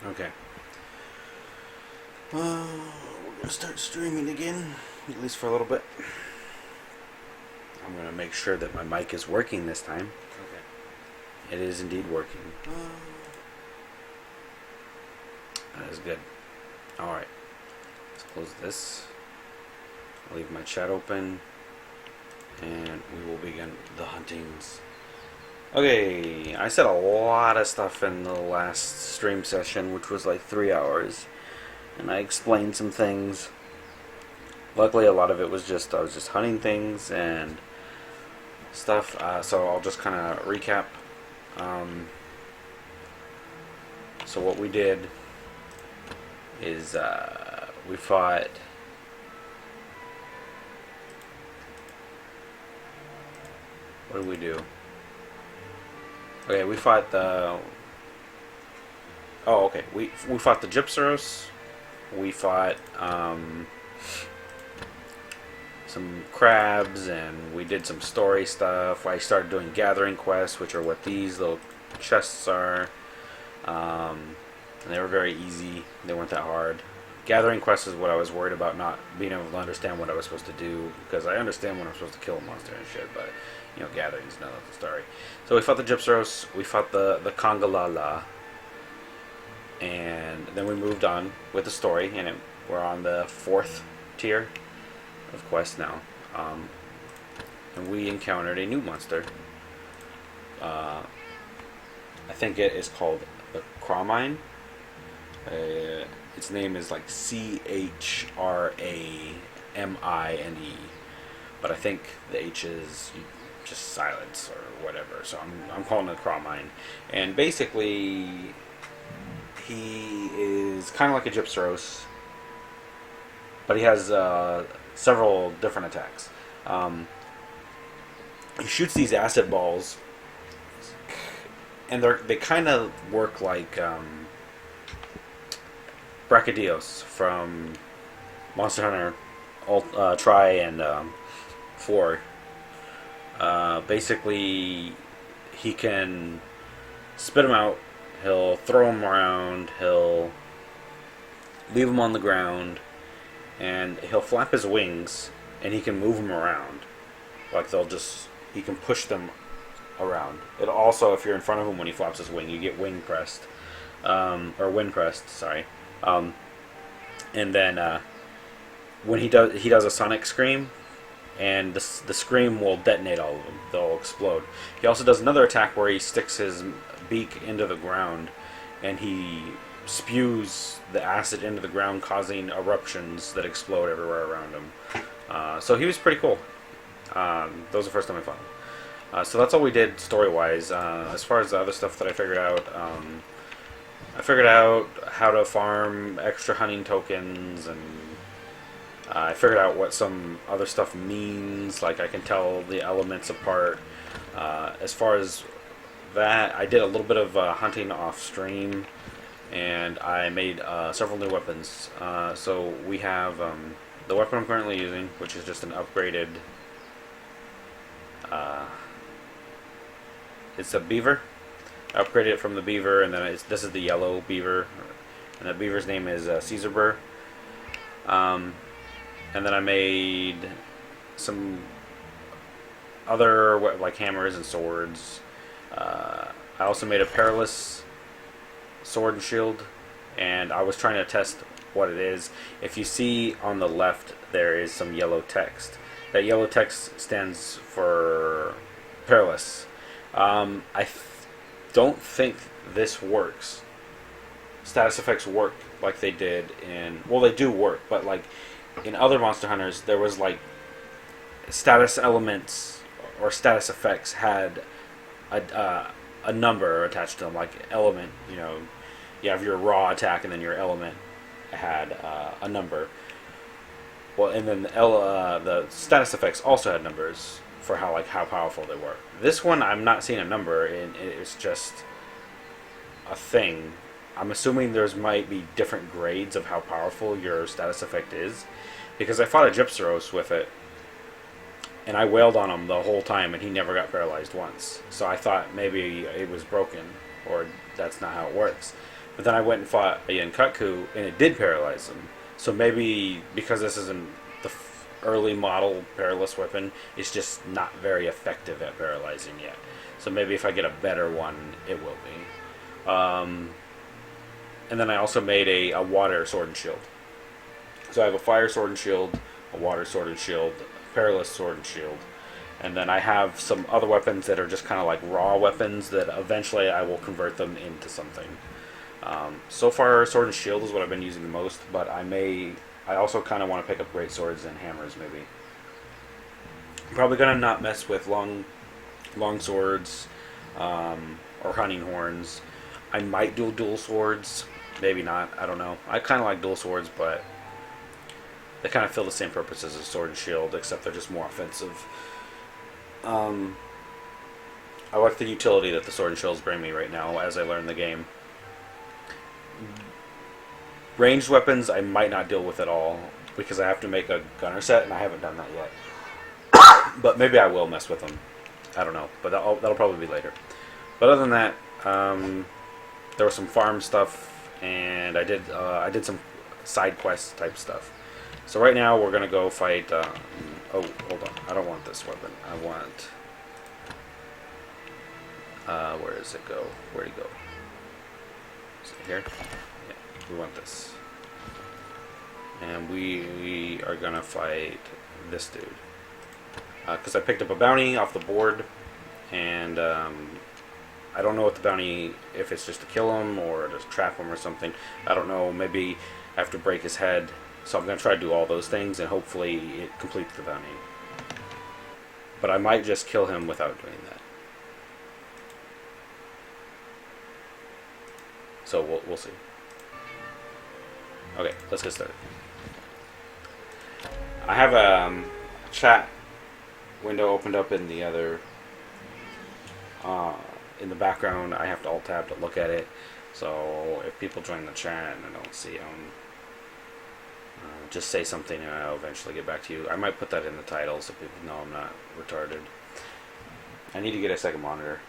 Okay. We're gonna start streaming again, at least for a little bit. I'm gonna make sure that my mic is working this time. Okay. It is indeed working. That is good. Alright. Let's close this. I'll leave my chat open. And we will begin the huntings. Okay, I said a lot of stuff in the last stream session, which was like 3 hours. And I explained some things. Luckily, a lot of it was just, I was just hunting things and stuff. So I'll just kind of recap. So what we did is we fought... What did we do? Okay, we fought the... Oh, okay. We fought the Gypceros. We fought some crabs, and we did some story stuff. I started doing gathering quests, which are what these little chests are. And they were very easy. They weren't that hard. Gathering quests is what I was worried about, not being able to understand what I was supposed to do, because I understand when I'm supposed to kill a monster and shit, but, you know, gatherings, no, that's the story. So we fought the Gypceros, we fought the Congalala, and then we moved on with the story, and we're on the 4th tier of quest now. And we encountered a new monster. I think it is called the Chromine. Its name is like Chramine, but I think the H is just silence or whatever. So I'm calling it Chromine, and basically he is kind of like a Gypceros, but he has several different attacks. He shoots these acid balls, and they kind of work like Brachydios from Monster Hunter Tri and 4. Basically, he can spit them out, he'll throw them around, he'll leave them on the ground, and he'll flap his wings, and he can move them around. Like he can push them around. It also, if you're in front of him when he flaps his wing, you get wing pressed. Or wind pressed, sorry. And then when he does a sonic scream, and the scream will detonate all of them. They'll explode. He also does another attack where he sticks his beak into the ground, and he spews the acid into the ground, causing eruptions that explode everywhere around him. So he was pretty cool. That was the first time I fought him. So that's all we did story-wise. As far as the other stuff that I figured out... I figured out how to farm extra hunting tokens, and I figured out what some other stuff means, like I can tell the elements apart. As far as that, I did a little bit of hunting off stream, and I made several new weapons. So we have the weapon I'm currently using, which is just an upgraded... it's a beaver. I upgraded it from the beaver, and then this is the yellow beaver, and the beaver's name is Caesar Burr. And then I made some other like hammers and swords. I also made a perilous sword and shield, and I was trying to test what it is. If you see on the left, there is some yellow text. That yellow text stands for perilous. I don't think this works. Status effects work like they did in... Well, they do work, but like in other Monster Hunters, there was like status elements or status effects had a number attached to them, like element. You know, you have your raw attack, and then your element had a number. Well, and then the status effects also had numbers for how powerful they were. This one, I'm not seeing a number, and it's just a thing. I'm assuming might be different grades of how powerful your status effect is, because I fought a Gypceros with it, and I wailed on him the whole time, and he never got paralyzed once. So I thought maybe it was broken, or that's not how it works. But then I went and fought a Yankutku, and it did paralyze him. So maybe because this isn't the early model Paralysis weapon, it's just not very effective at paralyzing yet. So maybe if I get a better one, it will be. And then I also made a water sword and shield. So I have a fire sword and shield, a water sword and shield, a Paralysis sword and shield. And then I have some other weapons that are just kind of like raw weapons that eventually I will convert them into something. So far, sword and shield is what I've been using the most, but I also kind of want to pick up great swords and hammers maybe. I'm probably going to not mess with long swords or hunting horns. I might do dual swords, maybe not, I don't know. I kind of like dual swords, but they kind of fill the same purpose as a sword and shield, except they're just more offensive. I like the utility that the sword and shields bring me right now as I learn the game. Ranged weapons I might not deal with at all because I have to make a gunner set and I haven't done that yet. But maybe I will mess with them. I don't know, but that'll probably be later. But other than that, there was some farm stuff and I did some side quest type stuff. So right now we're gonna go fight. Oh, hold on! I don't want this weapon. I want. Where does it go? Where'd it go? Is it here? Yeah, we want this. And we are gonna fight this dude. Because I picked up a bounty off the board, and I don't know what the bounty, if it's just to kill him or to trap him or something. I don't know. Maybe I have to break his head. So I'm gonna try to do all those things, and hopefully it completes the bounty. But I might just kill him without doing that. So we'll see. Okay, let's get started. I have a chat window opened up in the other in the background. I have to alt tab to look at it. So if people join the chat and I don't see them, just say something and I'll eventually get back to you. I might put that in the title so people know I'm not retarded. I need to get a second monitor.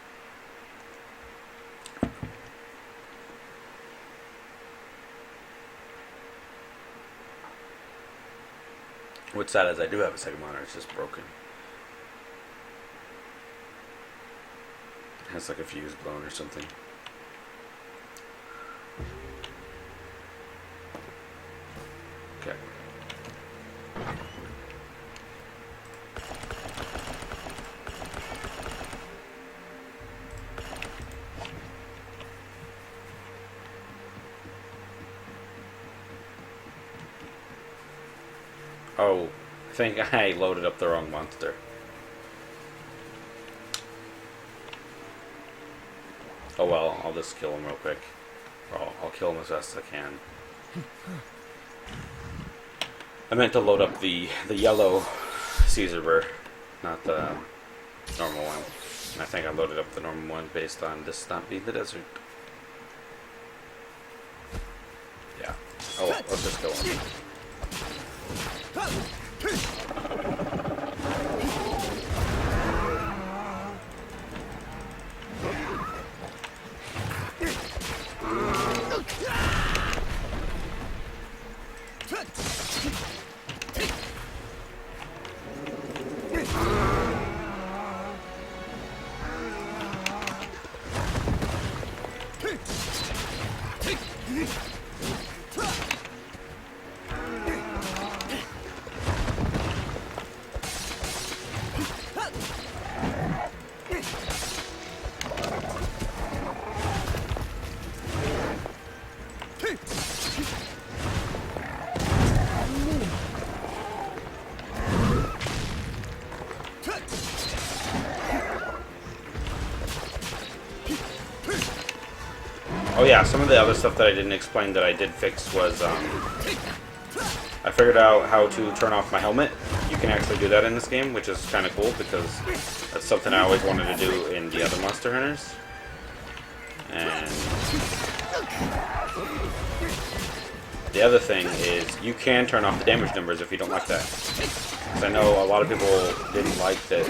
What's sad is I do have a second monitor, it's just broken. It has like a fuse blown or something. Okay. Oh, I think I loaded up the wrong monster. Oh well, I'll just kill him real quick. Or I'll kill him as best as I can. I meant to load up the yellow Caesar burr, not the normal one. And I think I loaded up the normal one based on this not being the desert. Yeah. Oh well, let's just kill him. Oh yeah, some of the other stuff that I didn't explain that I did fix was, I figured out how to turn off my helmet. You can actually do that in this game, which is kind of cool because that's something I always wanted to do in the other Monster Hunters. And the other thing is you can turn off the damage numbers if you don't like that. Because I know a lot of people didn't like that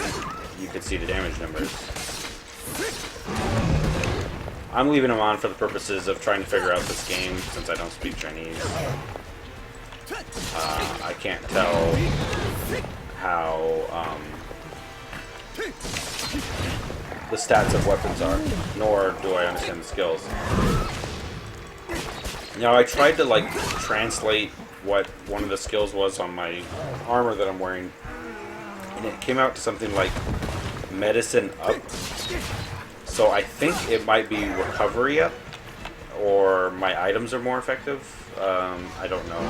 you could see the damage numbers. I'm leaving them on for the purposes of trying to figure out this game, since I don't speak Chinese. I can't tell how the stats of weapons are, nor do I understand the skills. Now, I tried to, like, translate what one of the skills was on my armor that I'm wearing, and it came out to something like medicine up. So I think it might be recovery up, or my items are more effective. I don't know.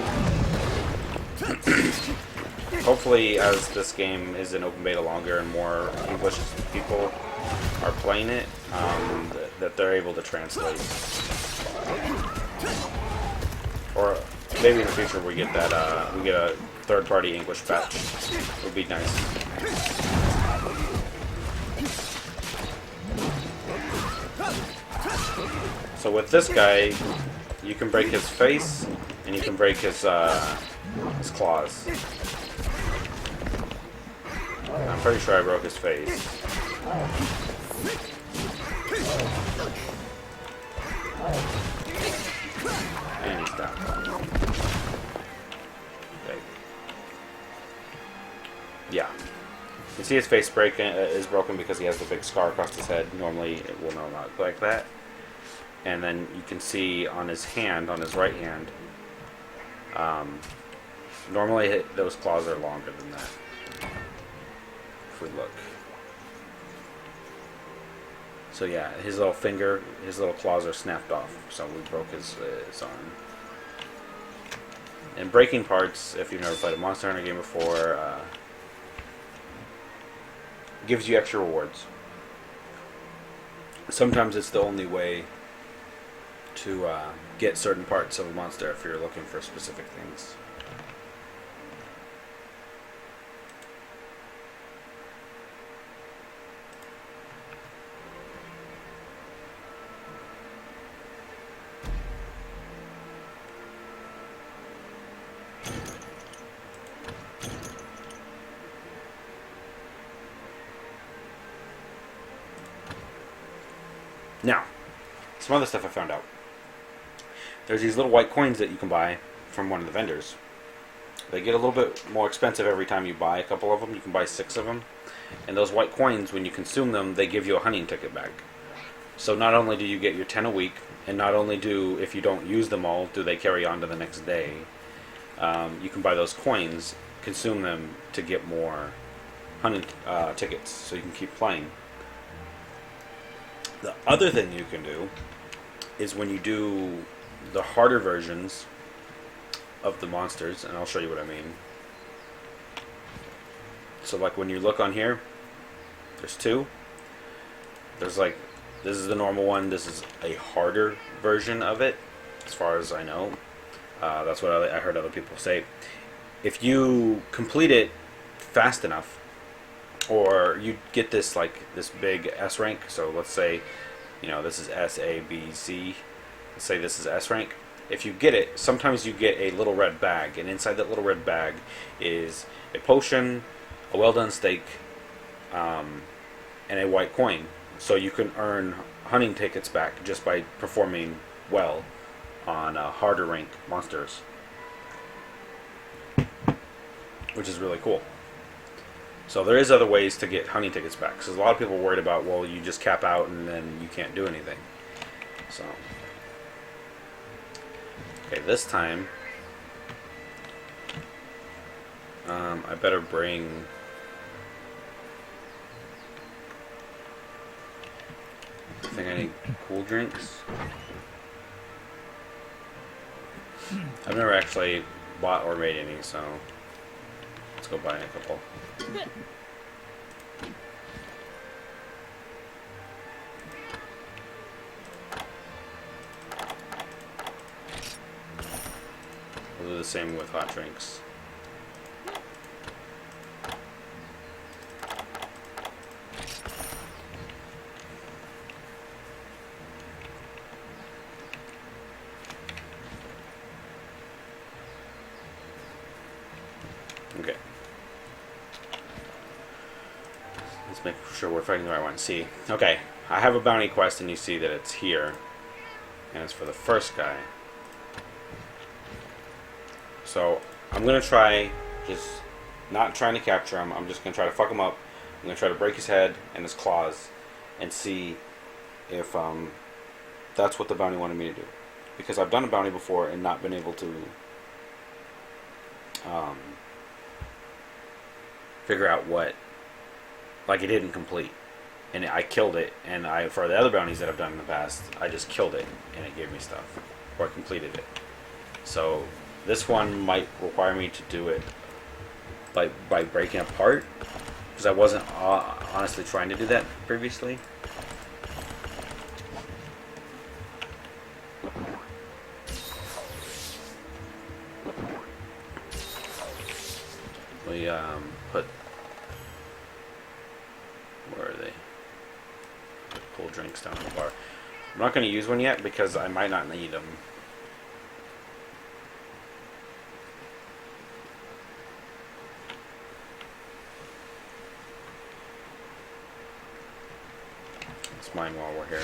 Hopefully, as this game is in open beta longer and more English people are playing it, that they're able to translate. Or maybe in the future we get that we get a third-party English patch. It would be nice. So with this guy, you can break his face and you can break his claws. I'm pretty sure I broke his face. And he's down. Okay. Yeah. You can see his face is broken because he has the big scar across his head. Normally it will not look like that. And then you can see on his hand, on his right hand, normally those claws are longer than that. If we look. So yeah, his little finger, his little claws are snapped off, so we broke his arm. And breaking parts, if you've never played a Monster Hunter game before, gives you extra rewards. Sometimes it's the only way to get certain parts of a monster if you're looking for specific things. Now, some other stuff I found out. There's these little white coins that you can buy from one of the vendors. They get a little bit more expensive every time you buy a couple of them. You can buy 6 of them. And those white coins, when you consume them, they give you a hunting ticket back. So not only do you get your 10 a week, and not only do, if you don't use them all, do they carry on to the next day, you can buy those coins, consume them to get more hunting tickets, so you can keep playing. The other thing you can do is when you do the harder versions of the monsters, and I'll show you what I mean. So like when you look on here, there's 2. There's like, this is the normal one, this is a harder version of it, as far as I know. That's what I heard other people say. If you complete it fast enough, or you get this like this big S rank, so let's say, you know, this is S, A, B, C. Let's say this is S rank. If you get it, sometimes you get a little red bag, and inside that little red bag is a potion, a well done steak, and a white coin. So you can earn hunting tickets back just by performing well on harder rank monsters, which is really cool. So there is other ways to get hunting tickets back, because a lot of people are worried about, well, you just cap out and then you can't do anything. So, okay, this time, I better bring I think I need cool drinks. I've never actually bought or made any, so let's go buy a couple. We'll do the same with hot drinks. Okay. Let's make sure we're fighting the right one. C. Okay. I have a bounty quest, and you see that it's here, and it's for the first guy. So I'm gonna try just not trying to capture him. I'm just gonna try to fuck him up. I'm gonna try to break his head and his claws, and see if that's what the bounty wanted me to do. Because I've done a bounty before and not been able to figure out what, like, it didn't complete, and I killed it. And for the other bounties that I've done in the past, I just killed it and it gave me stuff, or I completed it. So this one might require me to do it by breaking apart, because I wasn't honestly trying to do that previously. We put, where are they? Put cool drinks down in the bar. I'm not going to use one yet because I might not need them. It's mine while we're here.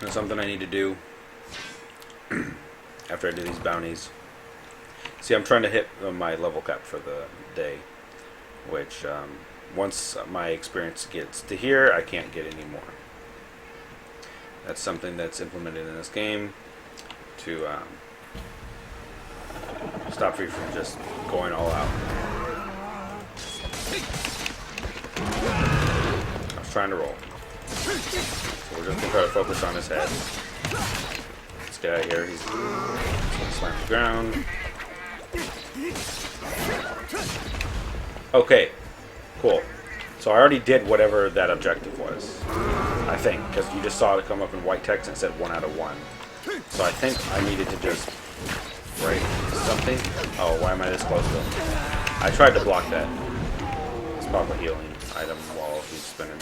There's something I need to do after I do these bounties. See, I'm trying to hit my level cap for the day, which once my experience gets to here, I can't get any more. That's something that's implemented in this game to stop me from just going all out. I was trying to roll. So we're just going to try to focus on his head. Let's get out of here. He's going to slam the ground. Okay, cool. So I already did whatever that objective was, I think, because you just saw it come up in white text and it said 1 out of 1. So I think I needed to just break something. Oh, why am I this close to him? I tried to block that. It's probably a healing item while he's spinning.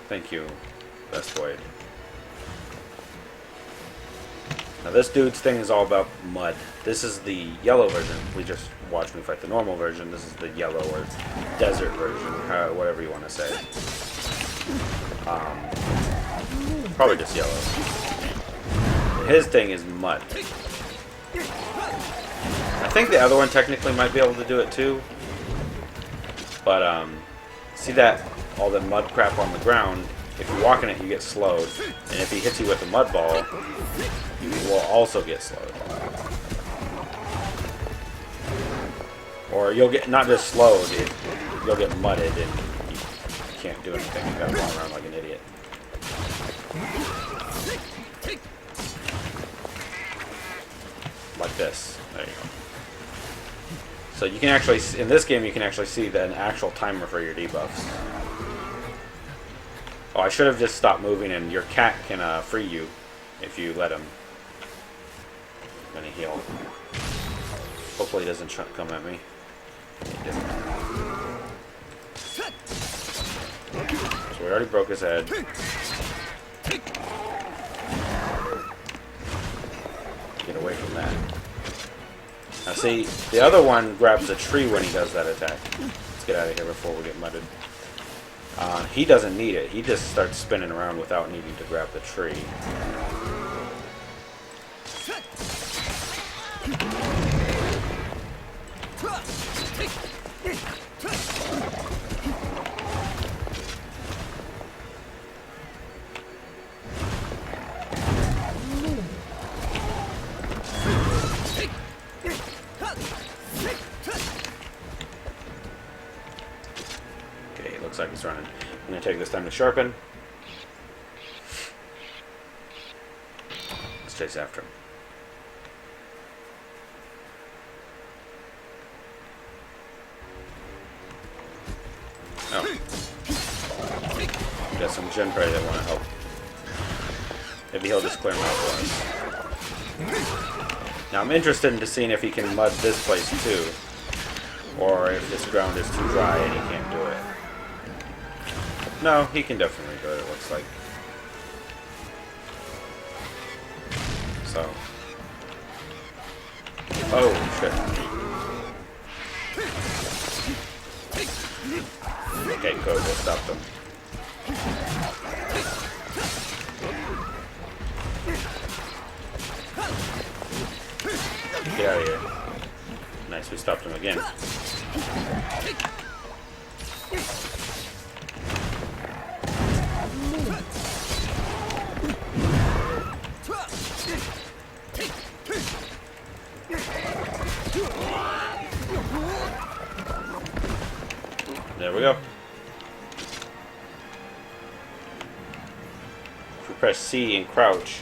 Thank you, Best Void. Now this dude's thing is all about mud. This is the yellow version. We just watched me fight the normal version. This is the yellow or desert version, whatever you want to say. Probably just yellow. His thing is mud. I think the other one technically might be able to do it too. But see that all the mud crap on the ground? If you walk in it, you get slowed, and if he hits you with a mud ball, you will also get slowed. Or you'll get not just slowed, you'll get mudded, and you can't do anything. You gotta run around like an idiot. Like this. There you go. So you can actually, in this game, you can actually see an actual timer for your debuffs. Oh, I should have just stopped moving, and your cat can free you if you let him. I'm gonna heal. Hopefully he doesn't come at me. He didn't. So we already broke his head. Get away from that. Now see, the other one grabs a tree when he does that attack. Let's get out of here before we get mudded. He doesn't need it. He just starts spinning around without needing to grab the tree. Looks like he's running. I'm going to take this time to sharpen. Let's chase after him. Oh. Got some Genpei that want to help. Maybe he'll just clear him out for us. Now I'm interested in seeing if he can mud this place too. Or if this ground is too dry and he can't do it. No, he can definitely do it, it looks like. So. Oh, shit. Okay, good. We'll stop them. Get out of here. Nice, we stopped him again. There we go. If we press C and crouch,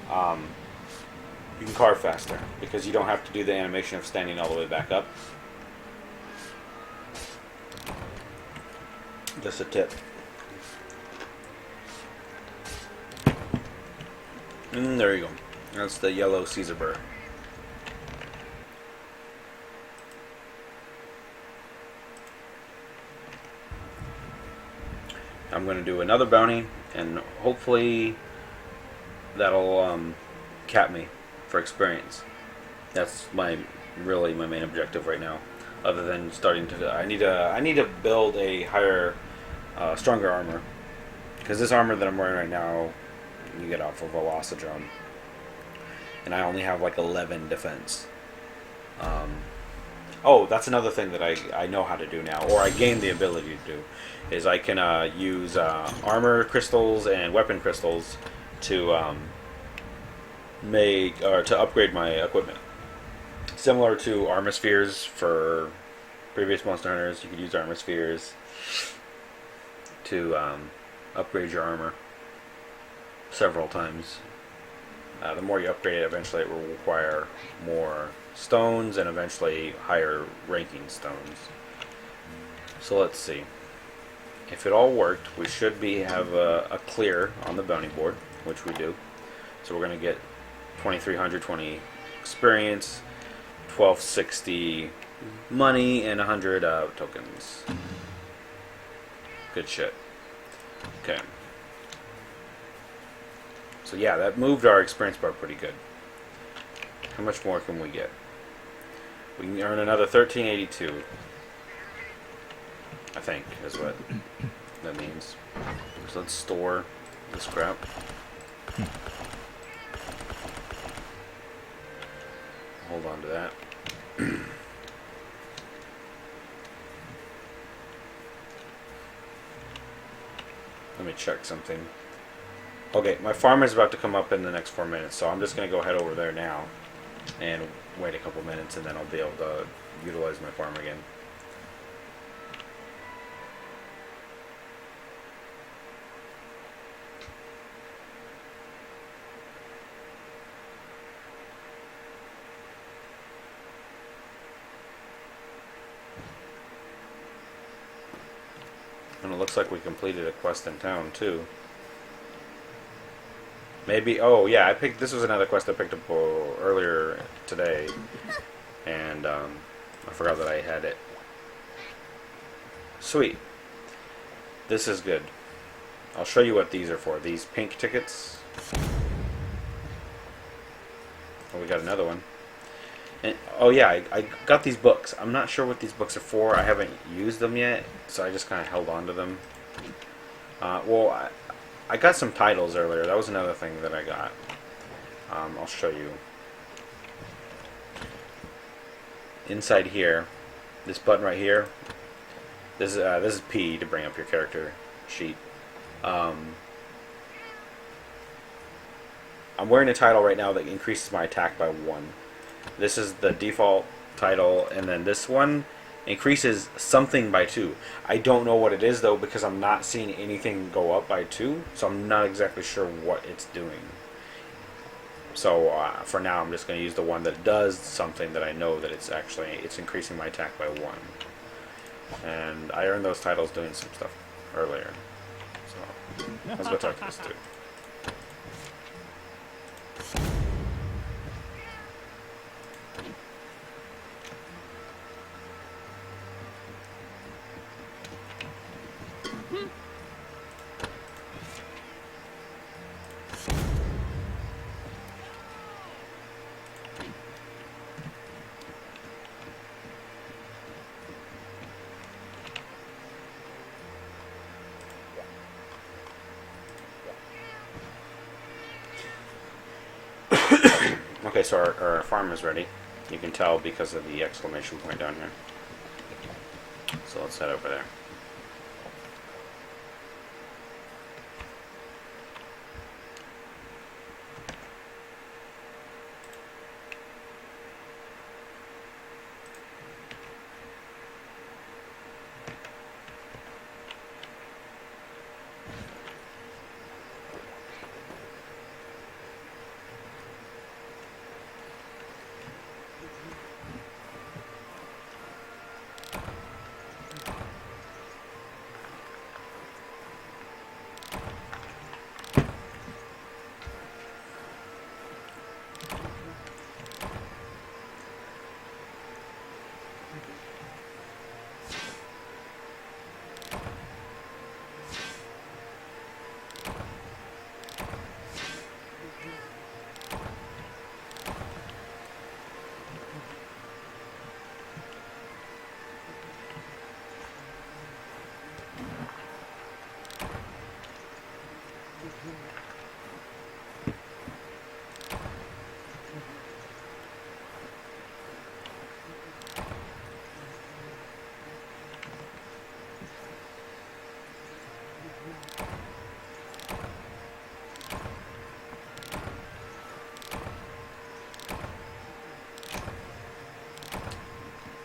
you can carve faster because you don't have to do the animation of standing all the way back up. Just a tip. And there you go. That's the yellow Caesar burr. I'm going to do another bounty, and hopefully that'll cap me for experience. That's really my main objective right now. Other than starting to, I need to build a higher, stronger armor, because this armor that I'm wearing right now, you get off of Velocidrome, and I only have like 11 defense. Oh, that's another thing that I know how to do now, or I gained the ability to do, is I can use armor crystals and weapon crystals to to upgrade my equipment. Similar to armor spheres for previous Monster Hunters, you could use armor spheres to upgrade your armor several times. The more you upgrade it, eventually it will require more stones and eventually higher ranking stones. So let's see. If it all worked, we should have a clear on the bounty board, which we do. So we're going to get 2,320 experience, 1,260 money, and 100 tokens. Good shit. Okay. So yeah, that moved our experience bar pretty good. How much more can we get? We can earn another 1382. I think is what that means. So let's store this crap. Hold on to that. Let me check something. Okay, my farm is about to come up in the next 4 minutes, so I'm just going to go head over there now and wait a couple minutes, and then I'll be able to utilize my farm again. And it looks like we completed a quest in town too. Maybe, oh yeah, this was another quest I picked up earlier today, and I forgot that I had it. Sweet. This is good. I'll show you what these are for. These pink tickets. Oh, we got another one. And, oh yeah, I got these books. I'm not sure what these books are for. I haven't used them yet, so I just kind of held on to them. Well, I got some titles earlier. That was another thing that I got. I'll show you. Inside here, this button right here. This is P to bring up your character sheet. I'm wearing a title right now that increases my attack by 1. This is the default title, and then this one increases something by 2. I don't know what it is though, because I'm not seeing anything go up by 2, so I'm not exactly sure what it's doing. So for now, I'm just going to use the one that does something that I know that it's increasing my attack by 1. And I earned those titles doing some stuff earlier. So let's go talk to this dude. Okay, so our farm is ready. You can tell because of the exclamation point down here. So let's head over there.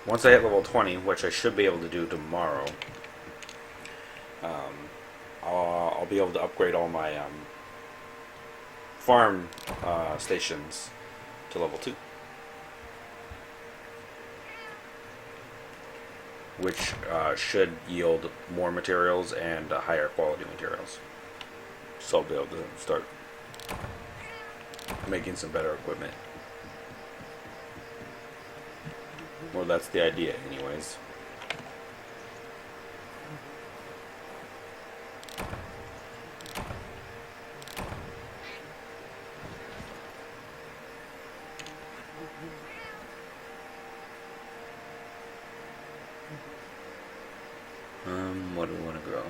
Once I hit level 20, which I should be able to do tomorrow, I'll be able to upgrade all my farm stations to level 2. Which should yield more materials and higher quality materials. So I'll be able to start making some better equipment. Well, that's the idea, anyways. What do we want to grow?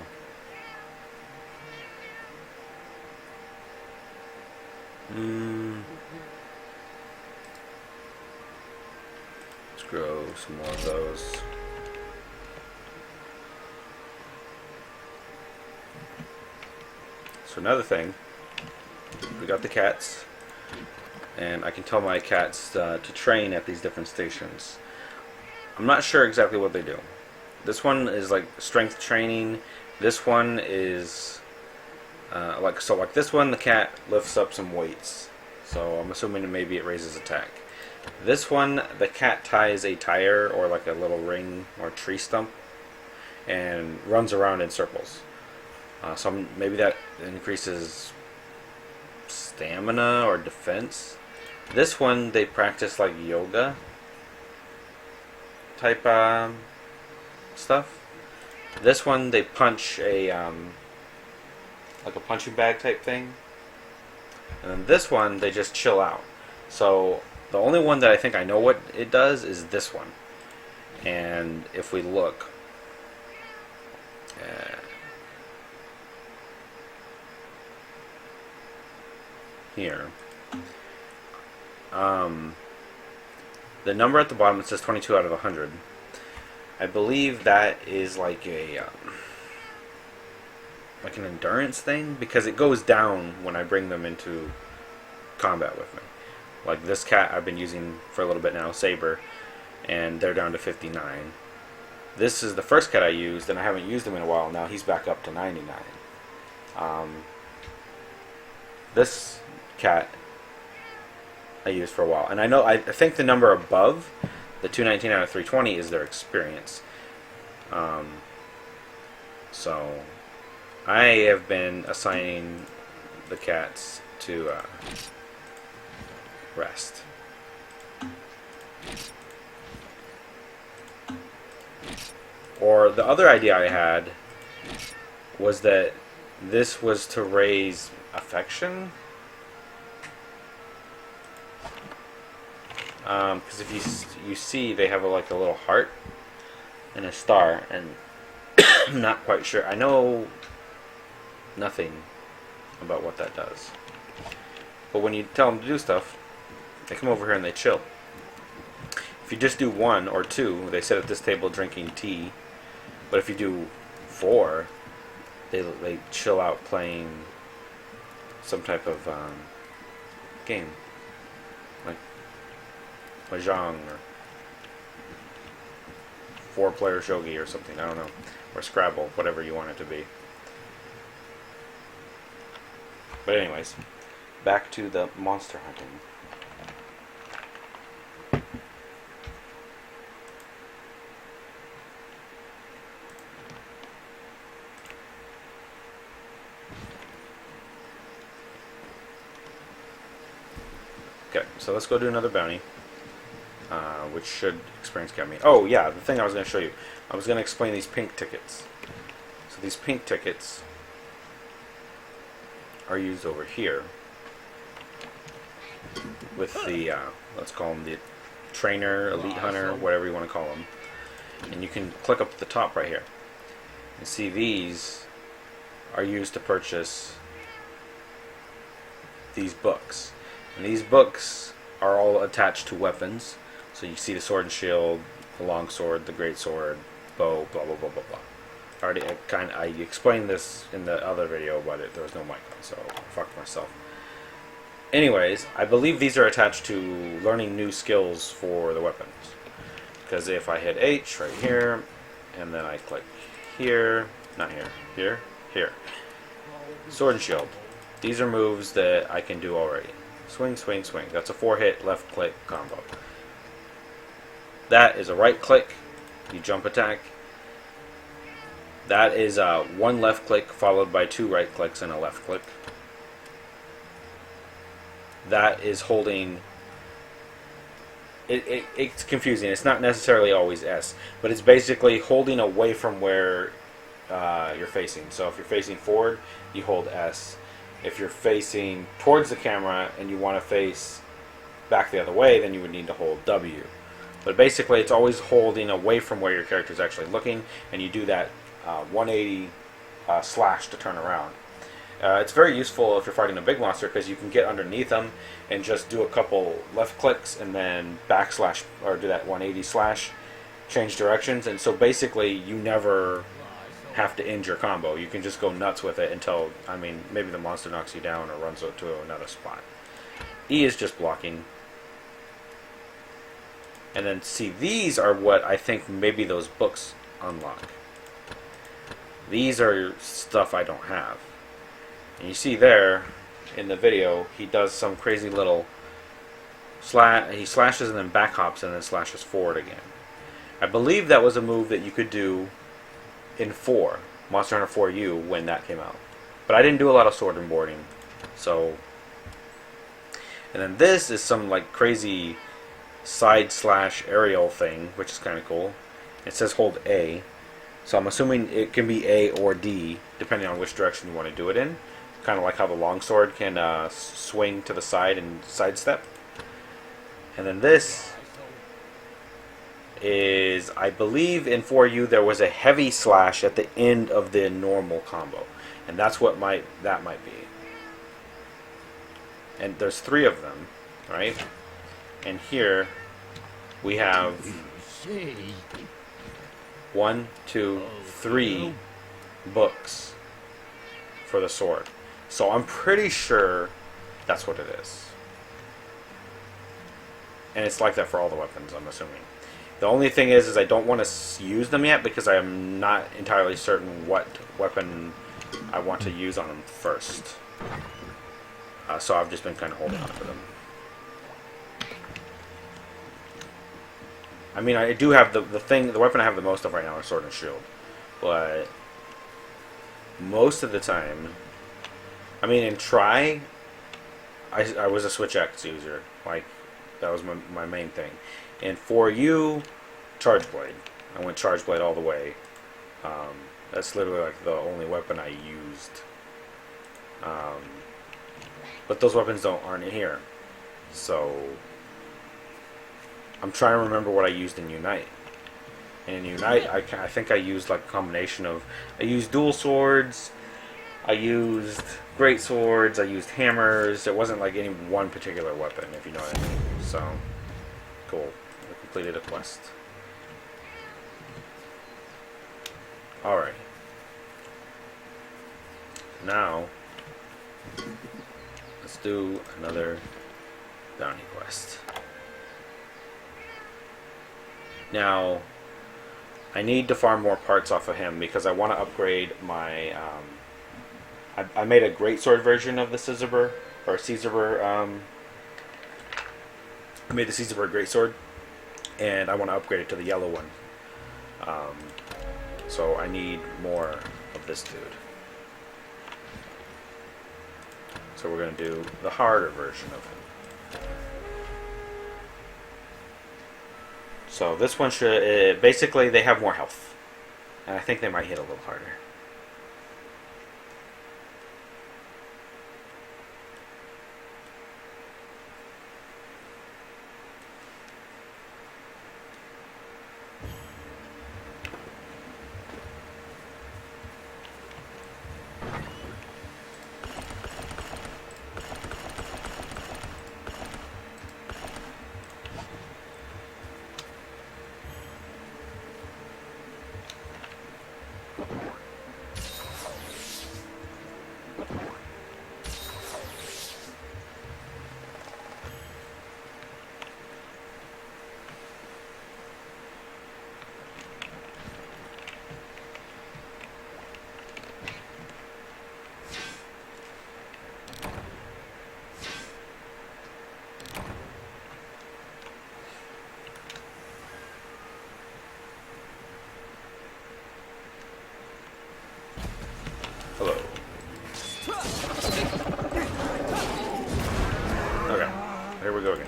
Let's grow some more of those. So another thing, we got the cats, and I can tell my cats to train at these different stations. I'm not sure exactly what they do. This one is like strength training. This one is like this one, the cat lifts up some weights. So I'm assuming maybe it raises attack. This one, the cat ties a tire or like a little ring or tree stump and runs around in circles. So maybe that increases stamina or defense. This one, they practice like yoga type stuff. This one, they punch a like a punching bag type thing. And then this one, they just chill out. So the only one that I think I know what it does is this one. And if we look, here, the number at the bottom, it says 22 out of 100. I believe that is like a like an endurance thing, because it goes down when I bring them into combat with me. Like this cat I've been using for a little bit now, Saber, and they're down to 59. This is the first cat I used, and I haven't used him in a while. Now he's back up to 99. This cat I used for a while, and I think the number above the 219 out of 320 is their experience. So I have been assigning the cats to rest. Or the other idea I had was that this was to raise affection. Because if you see, they have like a little heart and a star, and I'm not quite sure. I know nothing about what that does. But when you tell them to do stuff, They come over here and they chill. If you just do 1 or 2, they sit at this table drinking tea. But if you do 4, they chill out playing some type of game, like mahjong or 4-player shogi or something. I don't know, or Scrabble, whatever you want it to be. But anyways, back to the monster hunting. Okay, so let's go do another bounty, which should experience count me. Oh yeah, the thing I was going to show you. I was going to explain these pink tickets. So these pink tickets are used over here with the, let's call them the trainer, elite hunter, whatever you want to call them. And you can click up at the top right here. And see, these are used to purchase these books. And these books are all attached to weapons. So you see the sword and shield, the long sword, the great sword, bow, blah blah blah blah blah. I explained this in the other video, but there was no mic on, so I fucked myself. Anyways, I believe these are attached to learning new skills for the weapons. Because if I hit H right here, and then I click here, not here, here, here. Sword and shield. These are moves that I can do already. Swing, swing, swing. That's a 4-hit left click combo. That is a right click. You jump attack. That is 1 left click followed by 2 right clicks and a left click. That is holding... It's confusing. It's not necessarily always S, but it's basically holding away from where you're facing. So if you're facing forward, you hold S. If you're facing towards the camera and you want to face back the other way, then you would need to hold W. But basically, it's always holding away from where your character is actually looking, and you do that 180 slash to turn around. It's very useful if you're fighting a big monster because you can get underneath them and just do a couple left clicks and then backslash, or do that 180 slash, change directions, and so basically you never have to end your combo. You can just go nuts with it until, I mean, maybe the monster knocks you down or runs to another spot. E is just blocking. And then see, these are what I think maybe those books unlock. These are stuff I don't have. And you see there in the video, he does some crazy little he slashes and then back hops and then slashes forward again. I believe that was a move that you could do in 4, Monster Hunter 4U, when that came out. But I didn't do a lot of sword and boarding, so... And then this is some like crazy side slash aerial thing, which is kind of cool. It says hold A, so I'm assuming it can be A or D, depending on which direction you want to do it in. Kind of like how the longsword can swing to the side and sidestep. And then this is, I believe in 4U there was a heavy slash at the end of the normal combo, and that's what that might be. And there's 3 of them, right? And here we have 1, 2, 3 books for the sword. So I'm pretty sure that's what it is. And it's like that for all the weapons, I'm assuming. The only thing is I don't want to use them yet because I am not entirely certain what weapon I want to use on them first. So I've just been kind of holding on to them. I mean, I do have the weapon I have the most of right now is Sword and Shield. But most of the time, I mean, in Try, I was a Switch X user. Like, that was my main thing. And for you, Charge Blade. I went Charge Blade all the way. That's literally like the only weapon I used. But those weapons aren't in here. So I'm trying to remember what I used in Unite. And in Unite, I think I used like a combination of... I used dual swords, I used great swords, I used hammers. It wasn't like any one particular weapon, if you know what I mean. So, cool. We completed a quest. Alright. Now, let's do another bounty quest. Now, I need to farm more parts off of him because I want to upgrade my. I made a greatsword version of the Caesarbur, or Caesarbur. I made the Caesarbur greatsword, and I want to upgrade it to the yellow one. So I need more of this dude. So we're going to do the harder version of him. So this one should, basically they have more health. And I think they might hit a little harder. Hello. Okay, here we go again.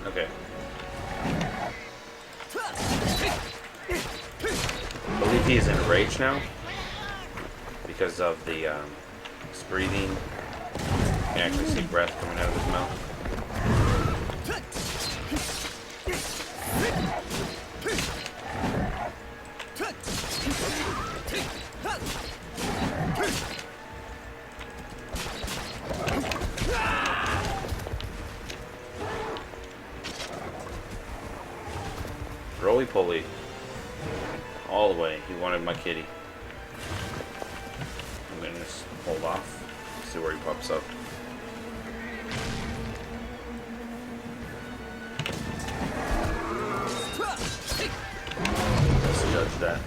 Okay. I believe he is in a rage now because of the his breathing. You can actually see breath coming out of his mouth. Roly-poly. All the way. He wanted my kitty. I'm gonna just hold off. See where he pops up. Let's judge that.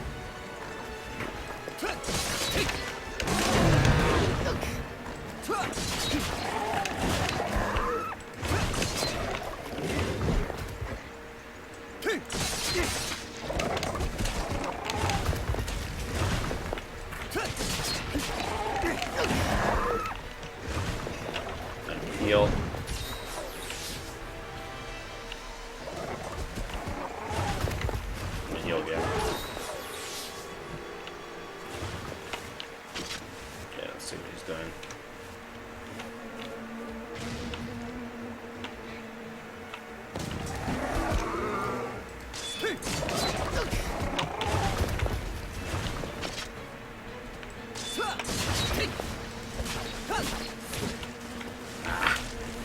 Heal. Heal again. Yeah, let's see what he's doing.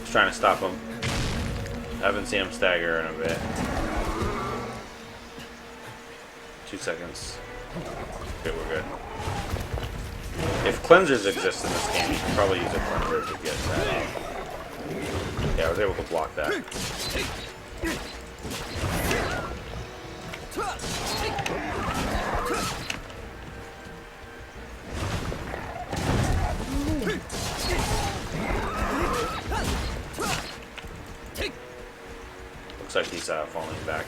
Just trying to stop him. I haven't seen him stagger in a bit. 2 seconds. Okay, we're good. If cleansers exist in this game, you can probably use a cleanser to get that off. Yeah, I was able to block that. Looks like he's falling back.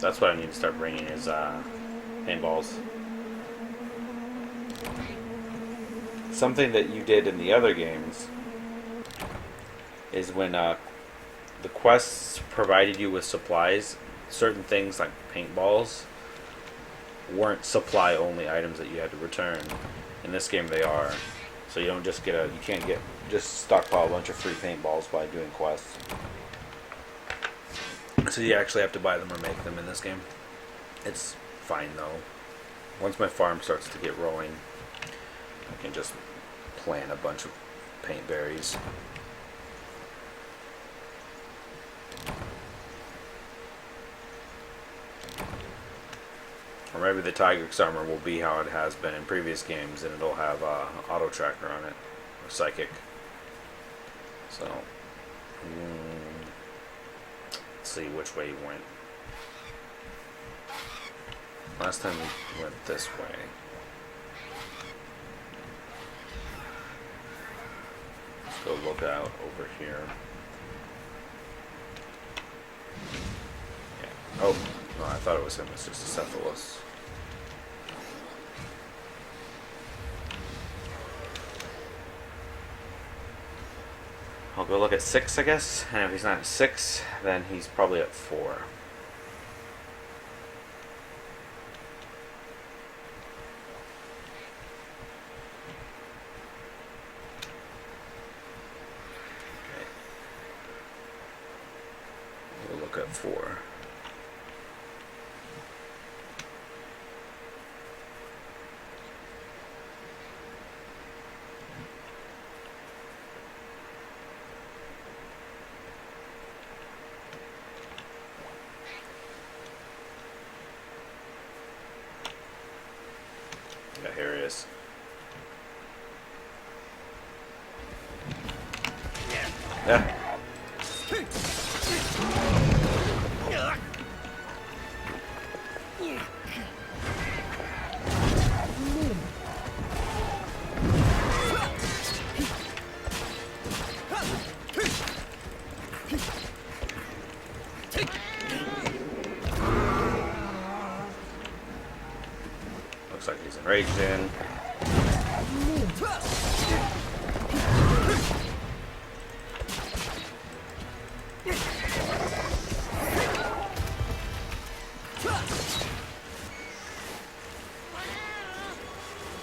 That's what I need to start bringing is paintballs. Something that you did in the other games is when the quests provided you with supplies, certain things like paintballs weren't supply only items that you had to return. In this game they are. So you don't just get you can't get just stockpile a bunch of free paintballs by doing quests. So you actually have to buy them or make them in this game. It's fine though. Once my farm starts to get rolling, I can just plant a bunch of paint berries. Or maybe the Tigrex armor will be how it has been in previous games, and it'll have auto tracker on it, or psychic. So, let's see which way you went. Last time we went this way. Let's go look out over here. Yeah. Oh, no, I thought it was him. It's just a Cephalus. I'll go look at 6, I guess. And if he's not at 6, then he's probably at 4. We'll look at 4. Yeah, here he is. Yeah. Looks like he's enraged in.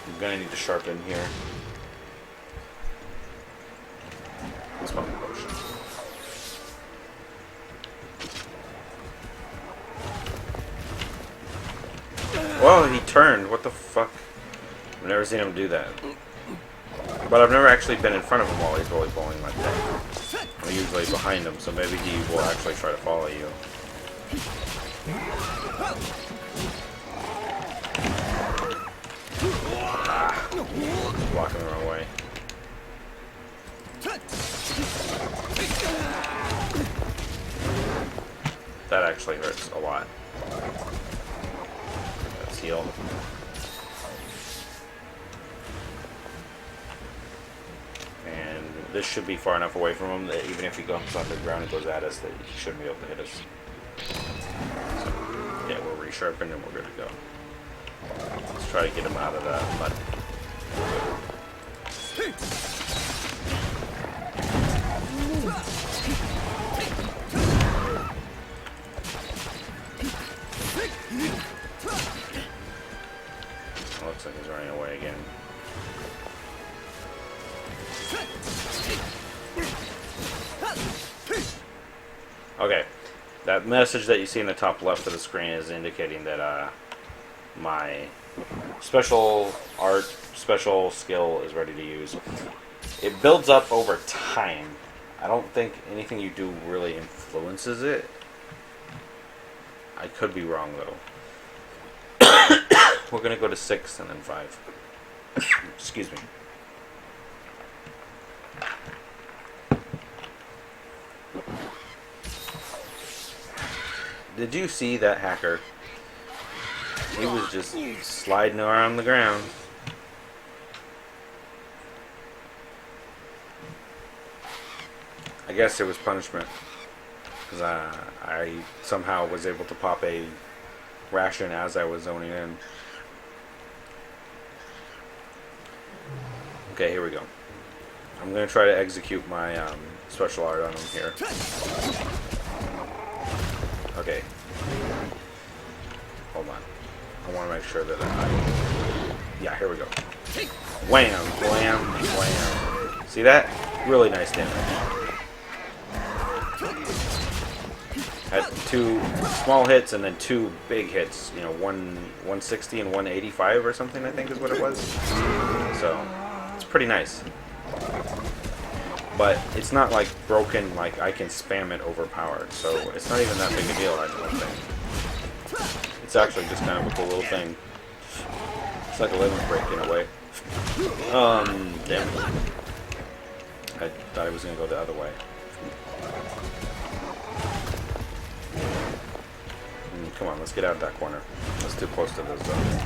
I'm gonna need to sharpen here. This one potion. Whoa, he turned. What the fuck? I've never seen him do that. But I've never actually been in front of him while he's rolly bowling like that. I'm usually behind him, so maybe he will actually try to follow you. Ah, blocking the wrong way. That actually hurts a lot. Let's heal. And this should be far enough away from him that even if he comes underground and goes at us, that he shouldn't be able to hit us. So, yeah, we're resharpened and we're good to go. Let's try to get him out of the mud. Looks like he's running away again. Okay, that message that you see in the top left of the screen is indicating that my special art, special skill is ready to use. It builds up over time. I don't think anything you do really influences it. I could be wrong though. We're gonna go to 6 and then 5. Excuse me. Did you see that hacker? He was just sliding around the ground. I guess it was punishment. Because I somehow was able to pop a ration as I was zoning in. Okay, here we go. I'm going to try to execute my special art on him here. Okay. Hold on. I want to make sure that yeah, here we go. Wham, wham, wham. See that? Really nice damage. Had 2 small hits and then 2 big hits. You know, 160 and 185 or something, I think is what it was. So, it's pretty nice. But it's not like broken, like I can spam it overpowered. So, it's not even that big a deal, I don't think. It's actually just kind of a cool little thing. It's like a limit break in a way. Damn it. I thought I was going to go the other way. Come on, let's get out of that corner. That's too close to this zone.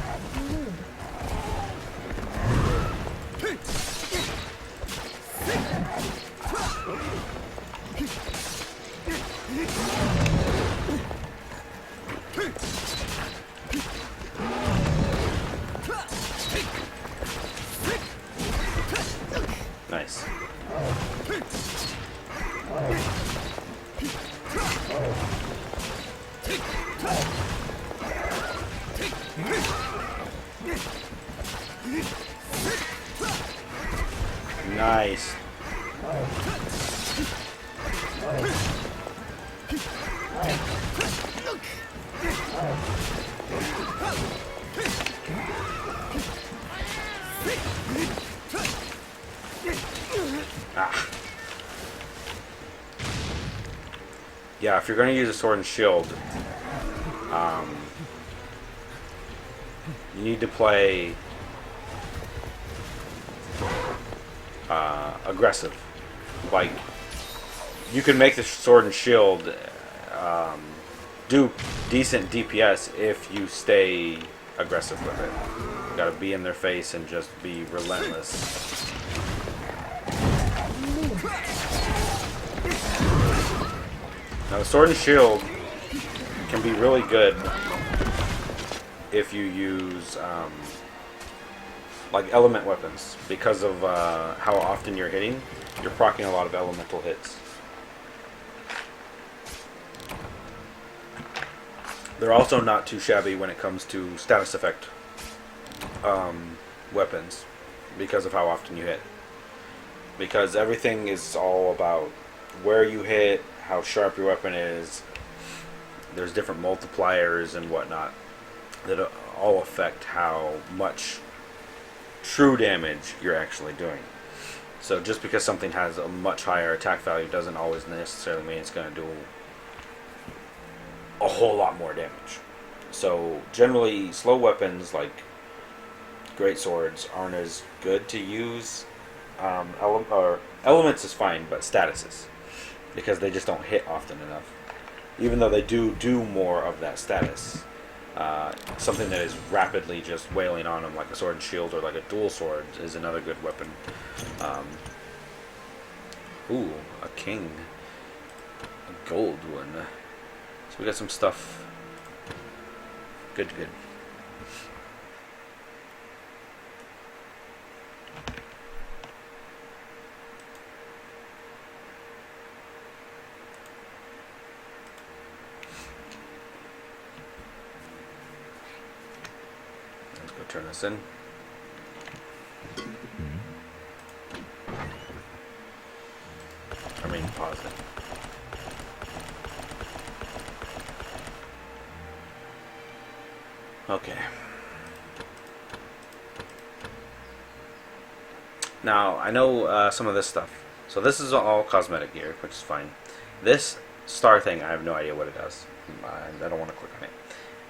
Nice. Nice. Ah. Yeah, if you're going to use a sword and shield, you need to play aggressive. Like, you can make the sword and shield do decent DPS if you stay aggressive with it. You gotta be in their face and just be relentless. Now the sword and shield can be really good if you use like element weapons, because of how often you're hitting. You're proccing a lot of elemental hits. They're also not too shabby when it comes to status effect weapons, because of how often you hit. Because everything is all about where you hit, how sharp your weapon is. There's different multipliers and whatnot that all affect how much true damage you're actually doing. So just because something has a much higher attack value doesn't always necessarily mean it's going to do a whole lot more damage. So generally, slow weapons like great swords aren't as good to use. Elements is fine, but statuses, because they just don't hit often enough. Even though they do more of that status. Something that is rapidly just wailing on them, like a sword and shield or like a dual sword, is another good weapon. Ooh, a king. A gold one. So we got some stuff. Good, good. Let's go turn this in. I mean, pause it. Okay. Now, I know some of this stuff. So this is all cosmetic gear, which is fine. This star thing, I have no idea what it does. I don't want to click on it.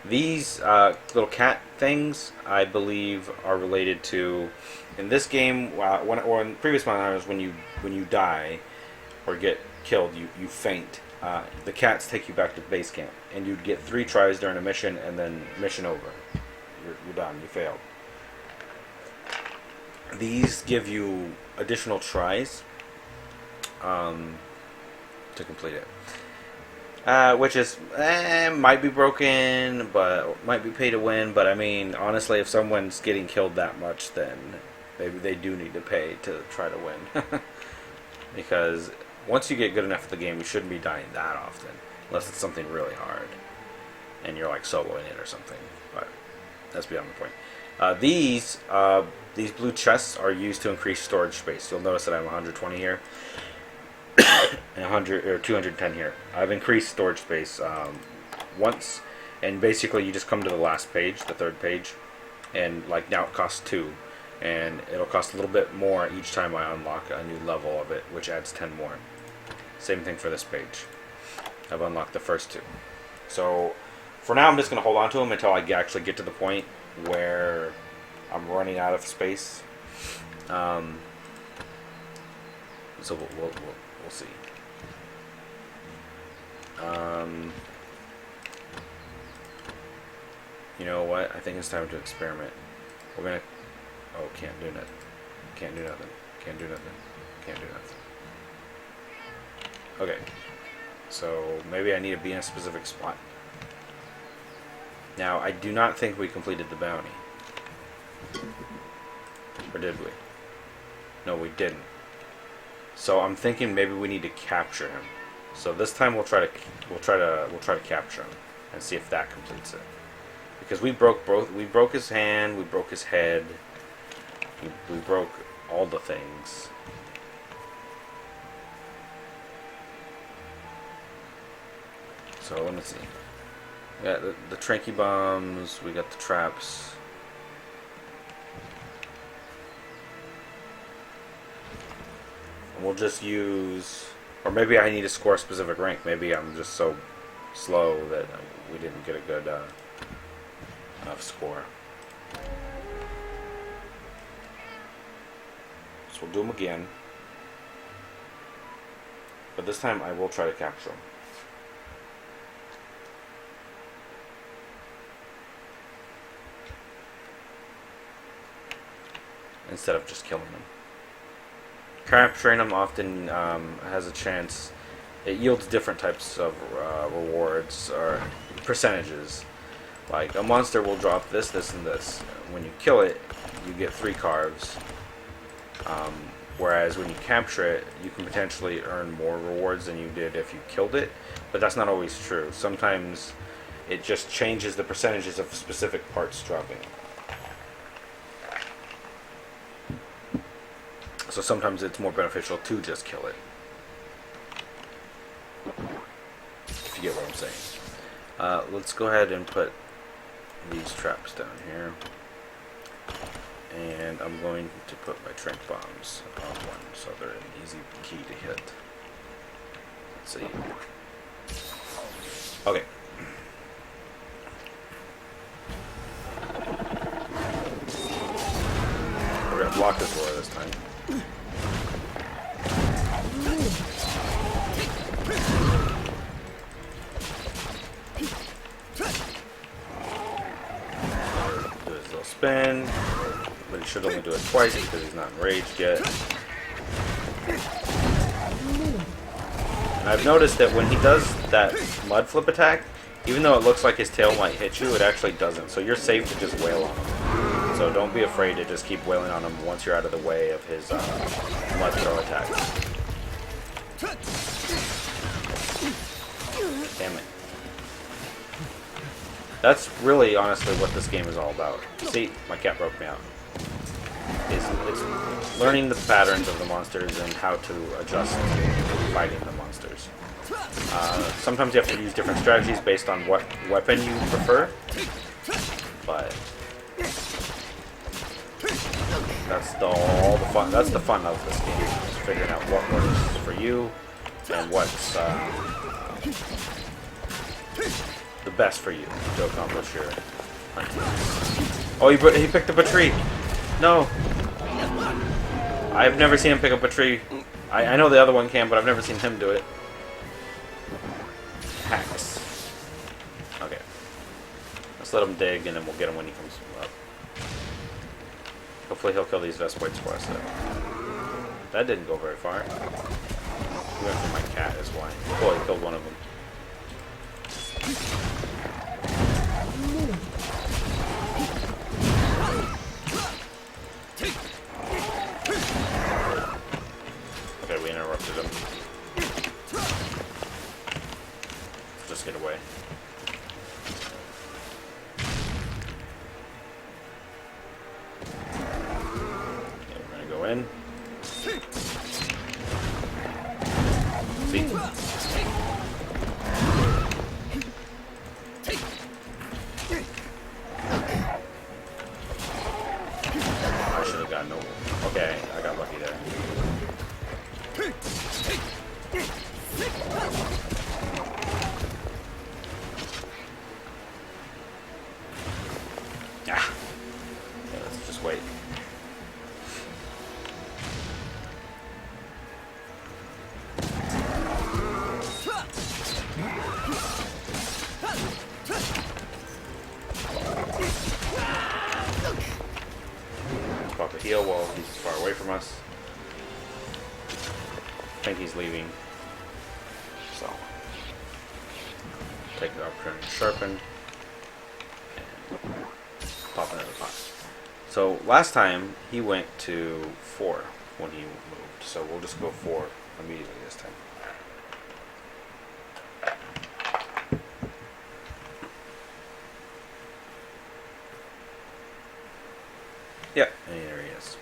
These little cat things, I believe, are related to, in this game, or in previous Monsters, when you die or get killed, you faint. The cats take you back to base camp, and you'd get 3 tries during a mission, and then mission over. You're done. You failed. These give you additional tries to complete it. Which is might be broken, but might be pay to win. But I mean, honestly, if someone's getting killed that much, then maybe they do need to pay to try to win. Because once you get good enough at the game, you shouldn't be dying that often, unless it's something really hard and you're like soloing it or something. But that's beyond the point. These blue chests are used to increase storage space. You'll notice that I'm 120 here. And 100 or 210 here. I've increased storage space once, and basically you just come to the last page, the third page, and like now it costs 2, and it'll cost a little bit more each time I unlock a new level of it, which adds 10 more. Same thing for this page. I've unlocked the first 2. So for now I'm just going to hold on to them until I actually get to the point where I'm running out of space. So we'll see. You know what? I think it's time to experiment. We're gonna. Oh, can't do nothing. Can't do nothing. Can't do nothing. Can't do nothing. Okay. So maybe I need to be in a specific spot. Now, I do not think we completed the bounty. Or did we? No, we didn't. So I'm thinking maybe we need to capture him. So this time we'll try to capture him and see if that completes it. Because we broke his hand, we broke his head, we broke all the things. So let me see. We got the Tranky bombs, we got the traps. We'll just use, or maybe I need to score a specific rank. Maybe I'm just so slow that we didn't get a good enough score. So we'll do them again, but this time I will try to capture them. Instead of just killing them. Capturing them often has a chance. It yields different types of rewards or percentages. Like a monster will drop this, this, and this. When you kill it, you get 3 carves. Whereas when you capture it, you can potentially earn more rewards than you did if you killed it. But that's not always true. Sometimes it just changes the percentages of specific parts dropping. So sometimes it's more beneficial to just kill it. If you get what I'm saying. Let's go ahead and put these traps down here. And I'm going to put my trank bombs on one so they're an easy key to hit. Let's see. Okay. We're going to block this door this time. Do his little spin, but he should only do it twice because he's not enraged yet. And I've noticed that when he does that mud flip attack, even though it looks like his tail might hit you, it actually doesn't. So you're safe to just wail on him. So don't be afraid to just keep wailing on him once you're out of the way of his mud throw attacks. Damn it. That's really, honestly, what this game is all about. See, my cat broke me out. It's learning the patterns of the monsters and how to adjust to fighting the monsters. Sometimes you have to use different strategies based on what weapon you prefer, but all the fun. That's the fun of this game, is figuring out what works for you and what's the best for you to accomplish your hunting. Oh, he picked up a tree. No. I've never seen him pick up a tree. I know the other one can, but I've never seen him do it. Hacks. Okay. Let's let him dig, and then we'll get him when he comes up. Hopefully he'll kill these Vespoids for us. That didn't go very far. He went for my cat, is why. Oh, he killed one of them. Okay, we interrupted him. Just get away. Okay, we're gonna go in. See? I should have gotten over. Okay, I got lucky there. Ah. Yeah, let's just wait. Pop a heal while he's far away from us. I think he's leaving. So, take the opportunity to sharpen. And pop another pot. So, last time he went to 4 when he moved. So, we'll just go 4 immediately this time. Yep, and there he is.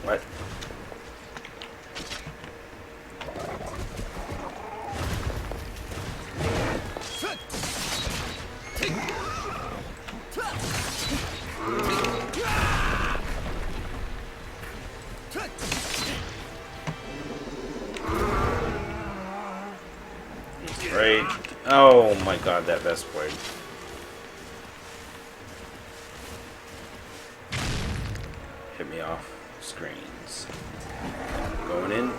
What? Right. Oh my god, that Vespoid. Hit me off screens. Going in.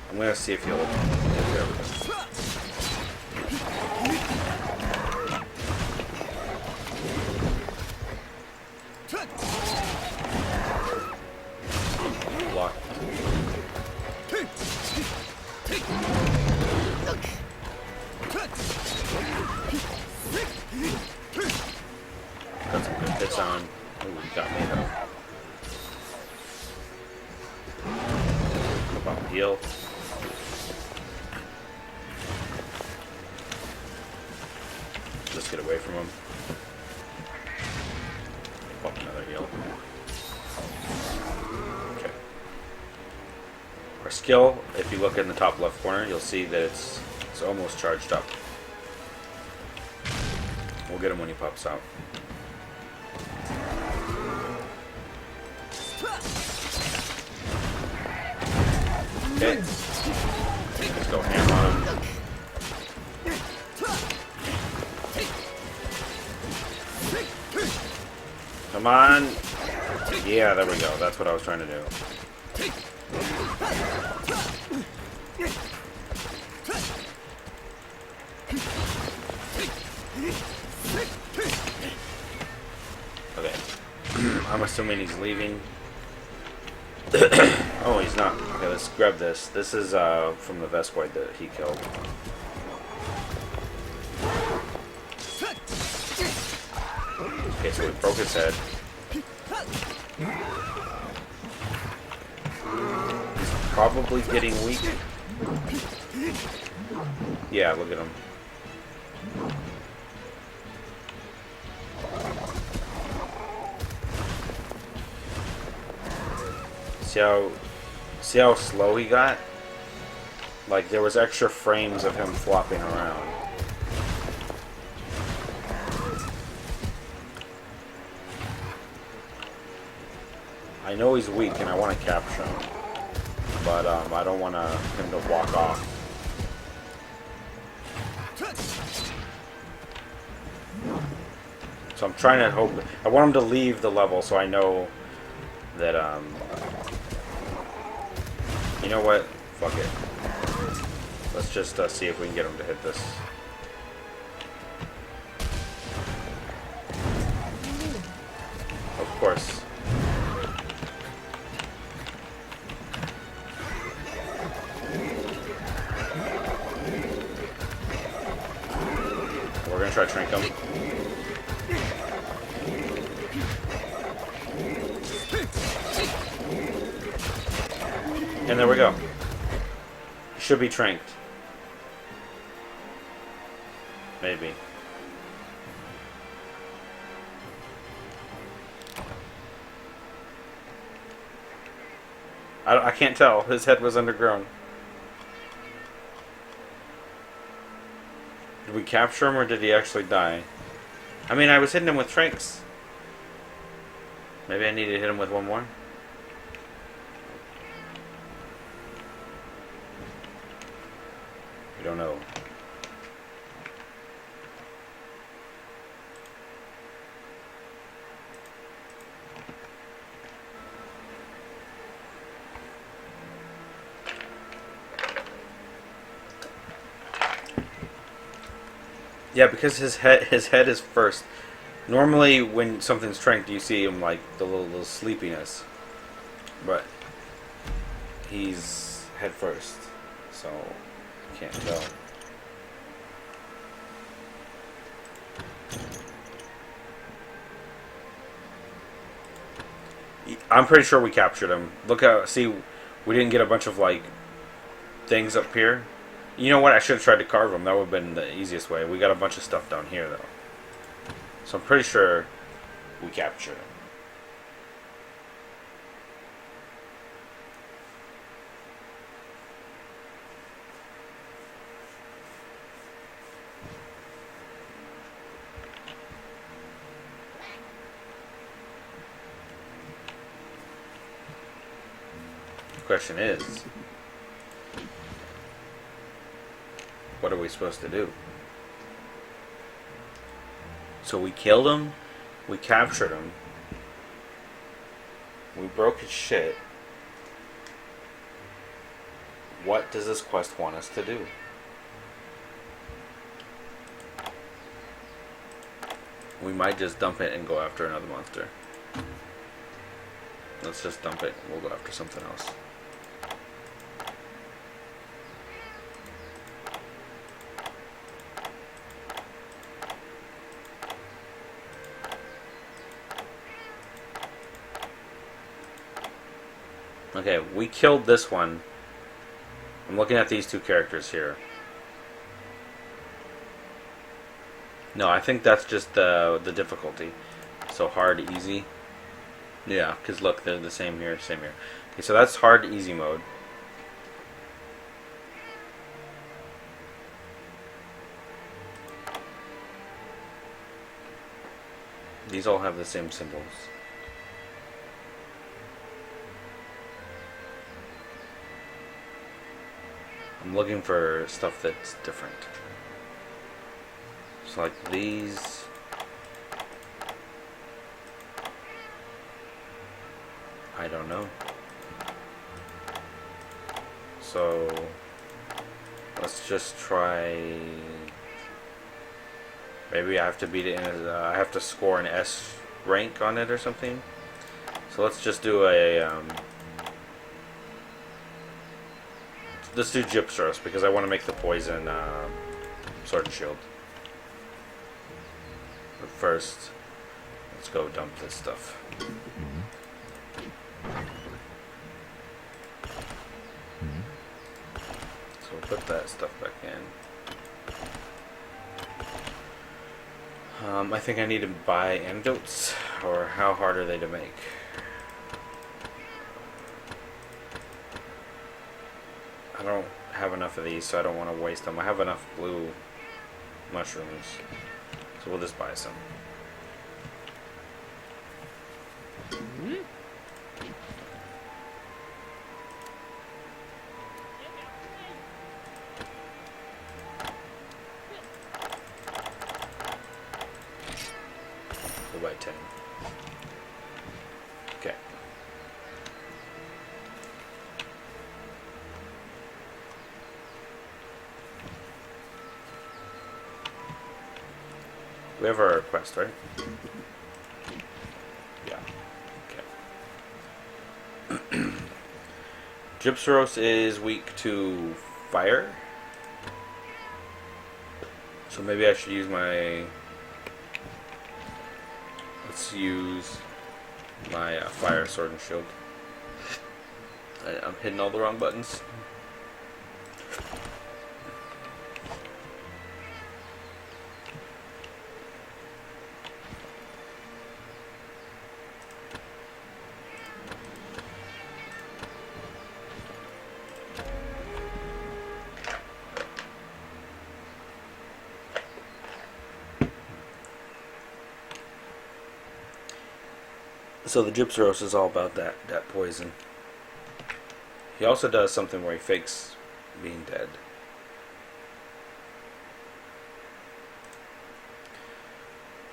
I'm gonna see if he'll. There we go. Block. Got some good hits on. Ooh, he got me though. Pop a heal. Just get away from him. Pop another heal. Okay. Our skill, if you look in the top left corner, you'll see that it's almost charged up. We'll get him when he pops out. Okay. Let's go ham on him. Come on. Yeah, there we go. That's what I was trying to do. Okay. I'm assuming he's leaving. Oh, he's not. Okay, let's grab this. This is from the Vespoid that he killed. Okay, so we broke his head. He's probably getting weak. Yeah, look at him. See how slow he got? Like, there was extra frames of him flopping around. I know he's weak and I want to capture him, but I don't want him to walk off. So I'm trying to hope. I want him to leave the level so I know that you know what? Fuck it. Let's just see if we can get him to hit this. course. We're gonna try to shrink him. And there we go. He should be tranked. Maybe. I can't tell. His head was underground. Did we capture him or did he actually die? I mean, I was hitting him with tranks. Maybe I need to hit him with one more. We don't know. Yeah, because his head is first. Normally, when something's tranked, you see him like the little sleepiness, but he's head first, so I can't tell. I'm pretty sure we captured him. Look out! See, we didn't get a bunch of like things up here. You know what? I should have tried to carve him. That would have been the easiest way. We got a bunch of stuff down here, though. So I'm pretty sure we captured him. The question is, what are we supposed to do? So we killed him, we captured him, we broke his shit. What does this quest want us to do? We might just dump it and go after another monster. Let's just dump it. We'll go after something else. Okay, we killed this one. I'm looking at these two characters here. No, I think that's just the difficulty. So hard, easy. Yeah, because look, they're the same here, same here. Okay, so that's hard, easy mode. These all have the same symbols. I'm looking for stuff that's different. So like these. I don't know. So let's just try. Maybe I have to beat it in. I have to score an S rank on it or something. So let's just do a. Let's do Gypstros because I want to make the poison sword and shield. But first, let's go dump this stuff. So we'll put that stuff back in. I think I need to buy antidotes, or how hard are they to make? I don't have enough of these, so I don't want to waste them. I have enough blue mushrooms, so we'll just buy some. We'll buy 10. Okay. We have our quest, right? Yeah. Gypsaros is weak to fire. So maybe I should use my... Let's use my fire sword and shield. I'm hitting all the wrong buttons. So the Gypsaros is all about that poison. He also does something where he fakes being dead.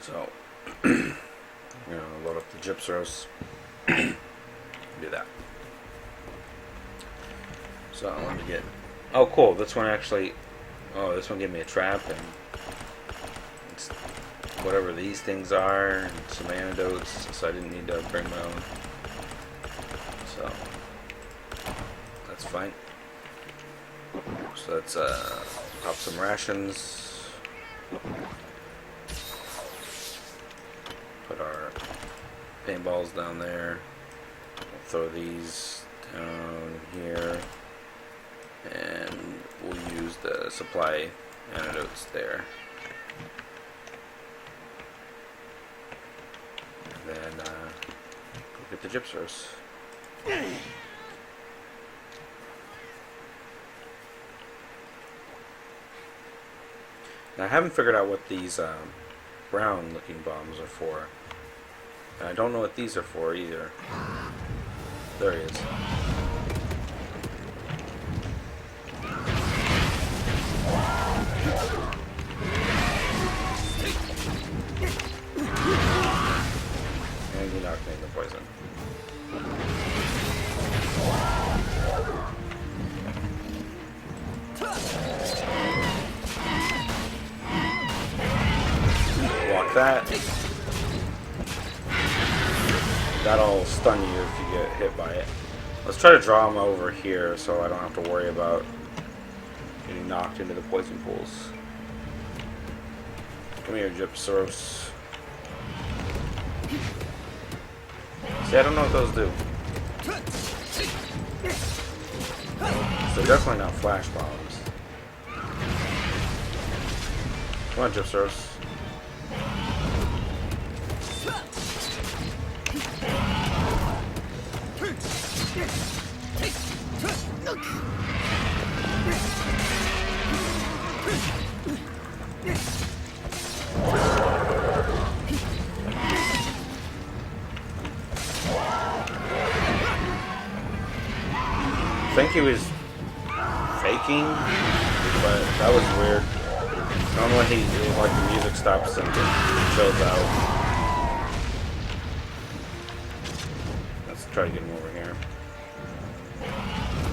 So, load up the Gypsaros. Do that. So let me get... Oh, cool. This one actually... Oh, this one gave me a trap and... It's whatever these things are, and some antidotes, so I didn't need to bring my own. So that's fine. So let's pop some rations. Put our paintballs down there. We'll throw these down here, and we'll use the supply antidotes there. Then go get the Gypsaros. Now I haven't figured out what these brown looking bombs are for. And I don't know what these are for either. There he is. And he knocked me in the poison. Block that. That'll stun you if you get hit by it. Let's try to draw him over here so I don't have to worry about getting knocked into the poison pools. Come here, Gypsaros. See, I don't know what those do. So they're definitely not flash bombs. Come on, Gypsaros. I think he was faking, but that was weird. Normally the music stops and it chills out. Let's try to get him over here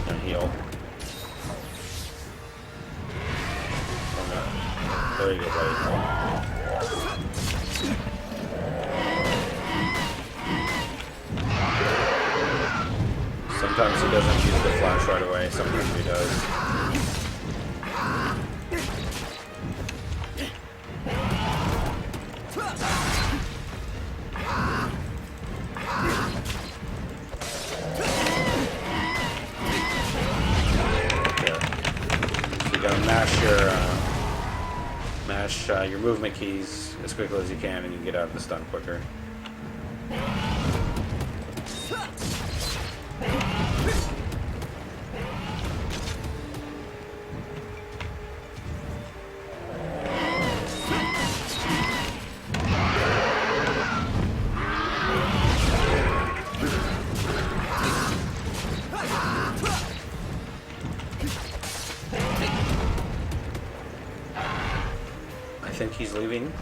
and heal. Oh no. There you go, buddy. Sometimes he doesn't use the flash right away, sometimes he does. Yeah. So you gotta mash your movement keys as quickly as you can, and you can get out of the stun quicker. I think he's leaving,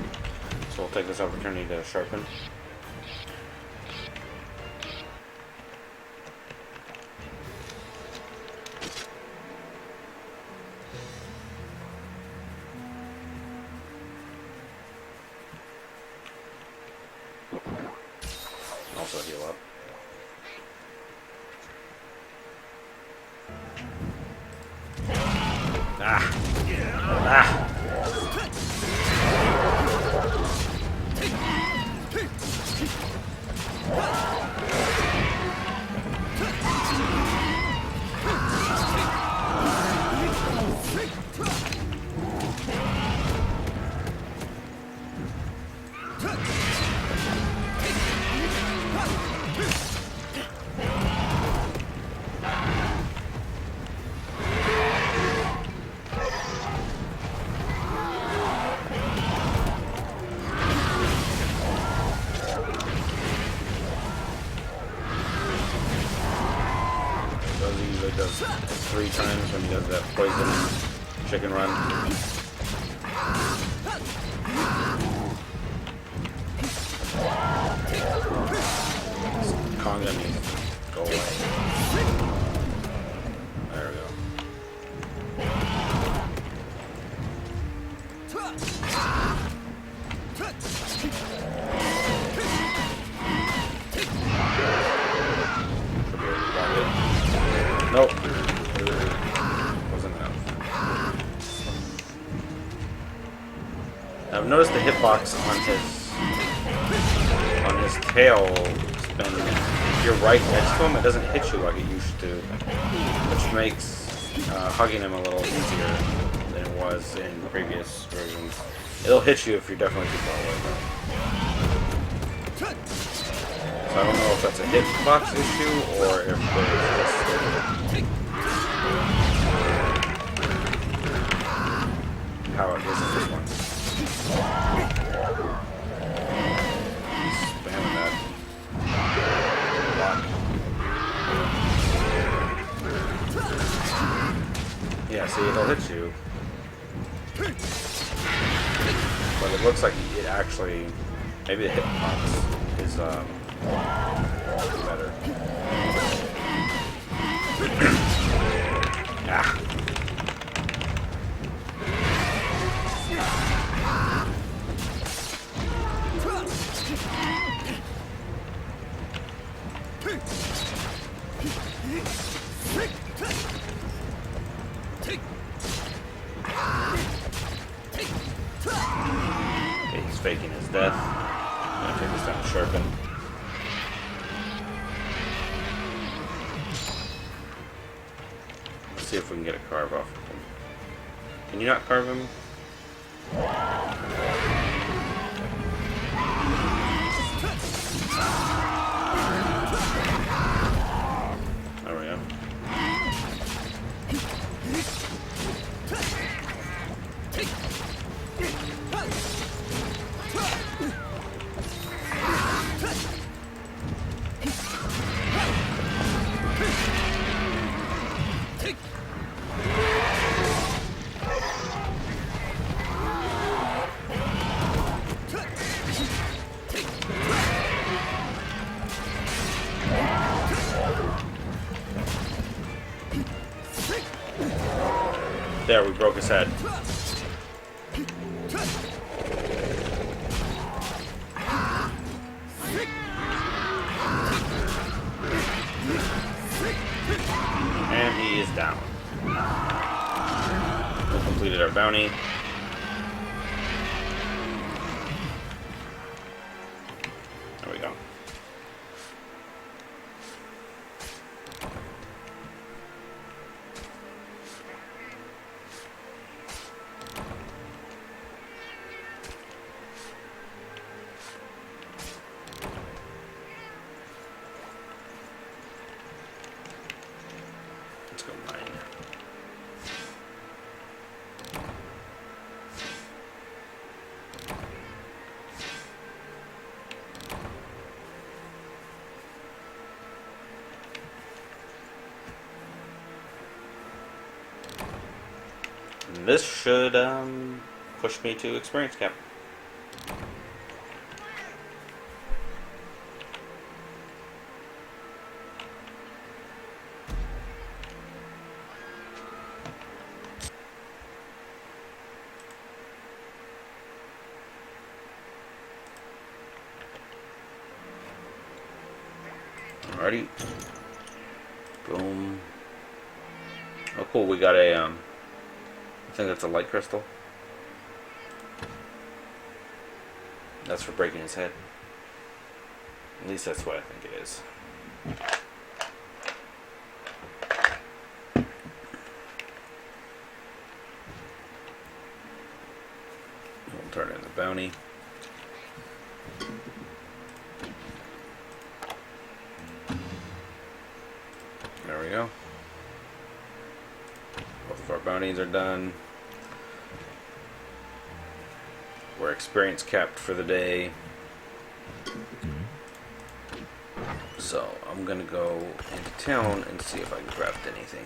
so we'll take this opportunity to sharpen. Also heal up. Ah! Ah! He usually does 3 times when he does that poison chicken run. Conga needs to go away. There we go. Nope. Wasn't enough. I've noticed the hitbox on his tail spin. If you're right next to him, it doesn't hit you like it used to, which makes hugging him a little easier than it was in previous versions. It'll hit you if you're definitely too far away though. So I don't know if that's a hitbox issue or if there's just how it is in this one. Spamming that. Yeah, see, it'll hit you. But it looks like it actually, maybe the hitbox is better. Ah. Okay, he's faking his death. I'm gonna take this down to Sharpen. Let's see if we can get a carve off of him. Can you not carve him? There we go. There, we broke his head. And he is down. We completed our bounty. There we go. Let's go mine. And this should push me to experience cap. Alrighty. Boom. Oh cool, we got a I think that's a light crystal. That's for breaking his head. At least that's what I think it is. We'll turn in the bounty. There we go. Both of our bounties are done. We're experience capped for the day. So I'm gonna go into town and see if I can craft anything.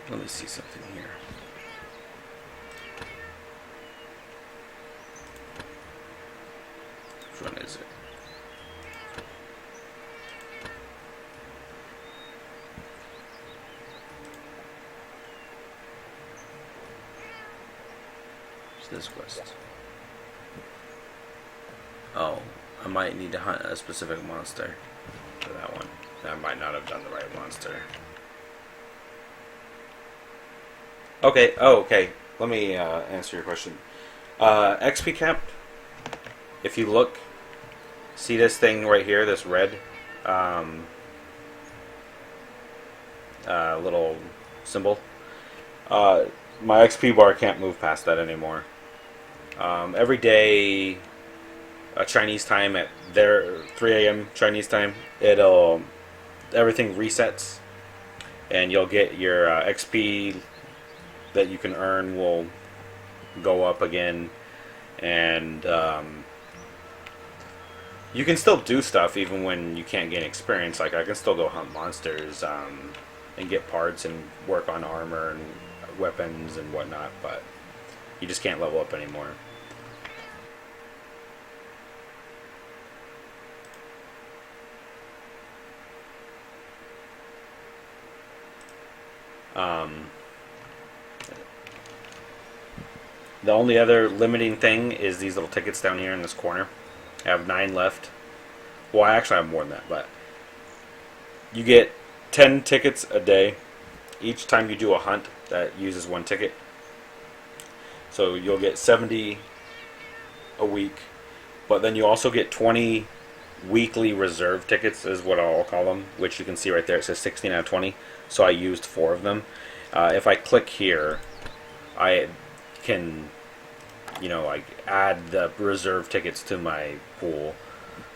Let me see something here. Which one is it? It's this quest. Oh, I might need to hunt a specific monster for that one. I might not have done the right monster. Okay, oh, okay. Let me answer your question. XP cap, if you look, see this thing right here, this red little symbol? My XP bar can't move past that anymore. Every day, Chinese time at their 3 a.m. Chinese time, everything resets, and you'll get your XP that you can earn will go up again, and you can still do stuff even when you can't gain experience. Like I can still go hunt monsters and get parts and work on armor and weapons and whatnot, but you just can't level up anymore. The only other limiting thing is these little tickets down here in this corner. I have 9 left. Well, I actually have more than that, but you get 10 tickets a day. Each time you do a hunt, that uses 1 ticket. So you'll get 70 a week, but then you also get 20 weekly reserve tickets, is what I'll call them, which you can see right there. It says 16 out of 20, so I used 4 of them. If I click here, I can, like add the reserve tickets to my pool.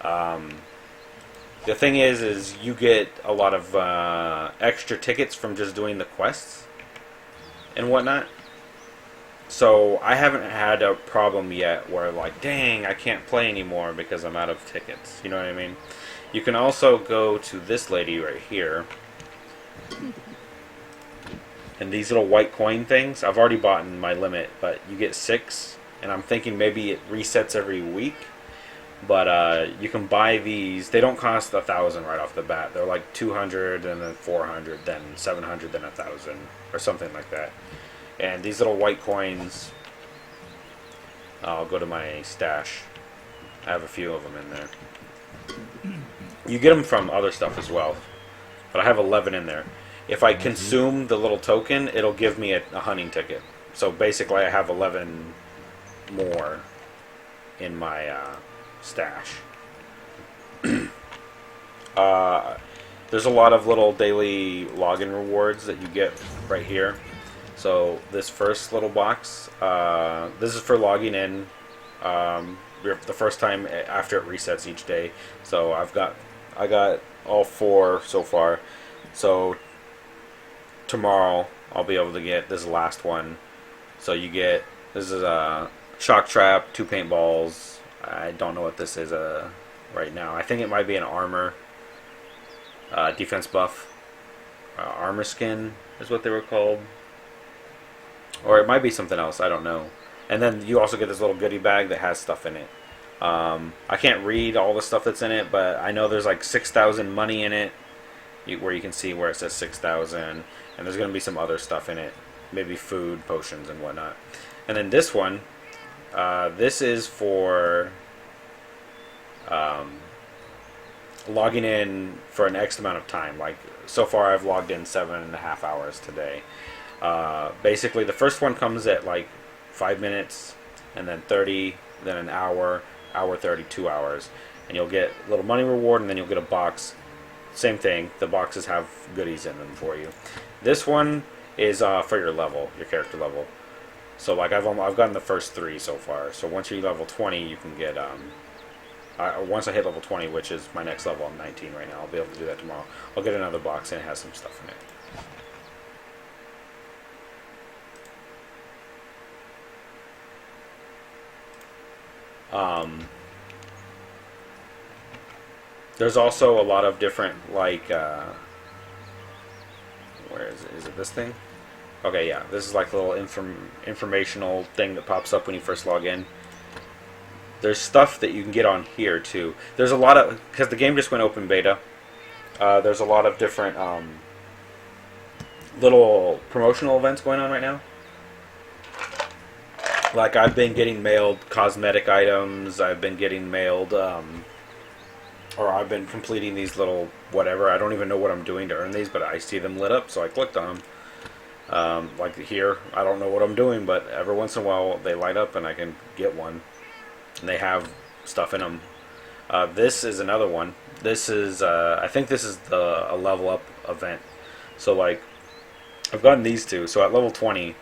The thing is you get a lot of extra tickets from just doing the quests and whatnot. So I haven't had a problem yet where like, dang, I can't play anymore because I'm out of tickets. You know what I mean? You can also go to this lady right here. And these little white coin things, I've already bought in my limit, but you get 6, and I'm thinking maybe it resets every week. But you can buy these. They don't cost 1,000 right off the bat. They're like 200, and then 400, then 700, then 1,000, or something like that. And these little white coins, I'll go to my stash. I have a few of them in there. You get them from other stuff as well, but I have 11 in there. If I consume the little token, it'll give me a hunting ticket. So basically I have 11 more in my stash. There's a lot of little daily login rewards that you get right here. So this first little box, this is for logging in the first time after it resets each day. So I got all 4 so far. So tomorrow I'll be able to get this last one. So you get This is a shock trap, 2 paintballs. I don't know what this is right now. I think it might be an armor defense buff. Armor skin is what they were called. Or it might be something else. I don't know. And then you also get this little goodie bag that has stuff in it. I can't read all the stuff that's in it, but I know there's like 6,000 money in it, where you can see where it says 6,000, and there's going to be some other stuff in it, maybe food, potions, and whatnot. And then this one, this is for logging in for an X amount of time. Like, so far I've logged in 7.5 hours today. Basically, the first one comes at like 5 minutes, and then 30, then an hour, hour 30, 2 hours. And you'll get a little money reward, and then you'll get a box. Same thing, the boxes have goodies in them for you. This one is for your level, your character level. So like I've gotten the first 3 so far. So once you level 20, you can get once I hit level 20, which is my next level, I'm 19 right now. I'll be able to do that tomorrow. I'll get another box and it has some stuff in it. There's also a lot of different, like, where is it? Is it this thing? Okay, yeah, this is like a little informational thing that pops up when you first log in. There's stuff that you can get on here too. There's a lot of, because the game just went open beta, there's a lot of different little promotional events going on right now. Like, I've been getting mailed cosmetic items, I've been getting mailed, or I've been completing these little whatever. I don't even know what I'm doing to earn these, but I see them lit up, so I clicked on them. Like here, I don't know what I'm doing, but every once in a while they light up and I can get one. And they have stuff in them. This is another one. This is, I think this is a level up event. So like, I've gotten these two. So at level 20,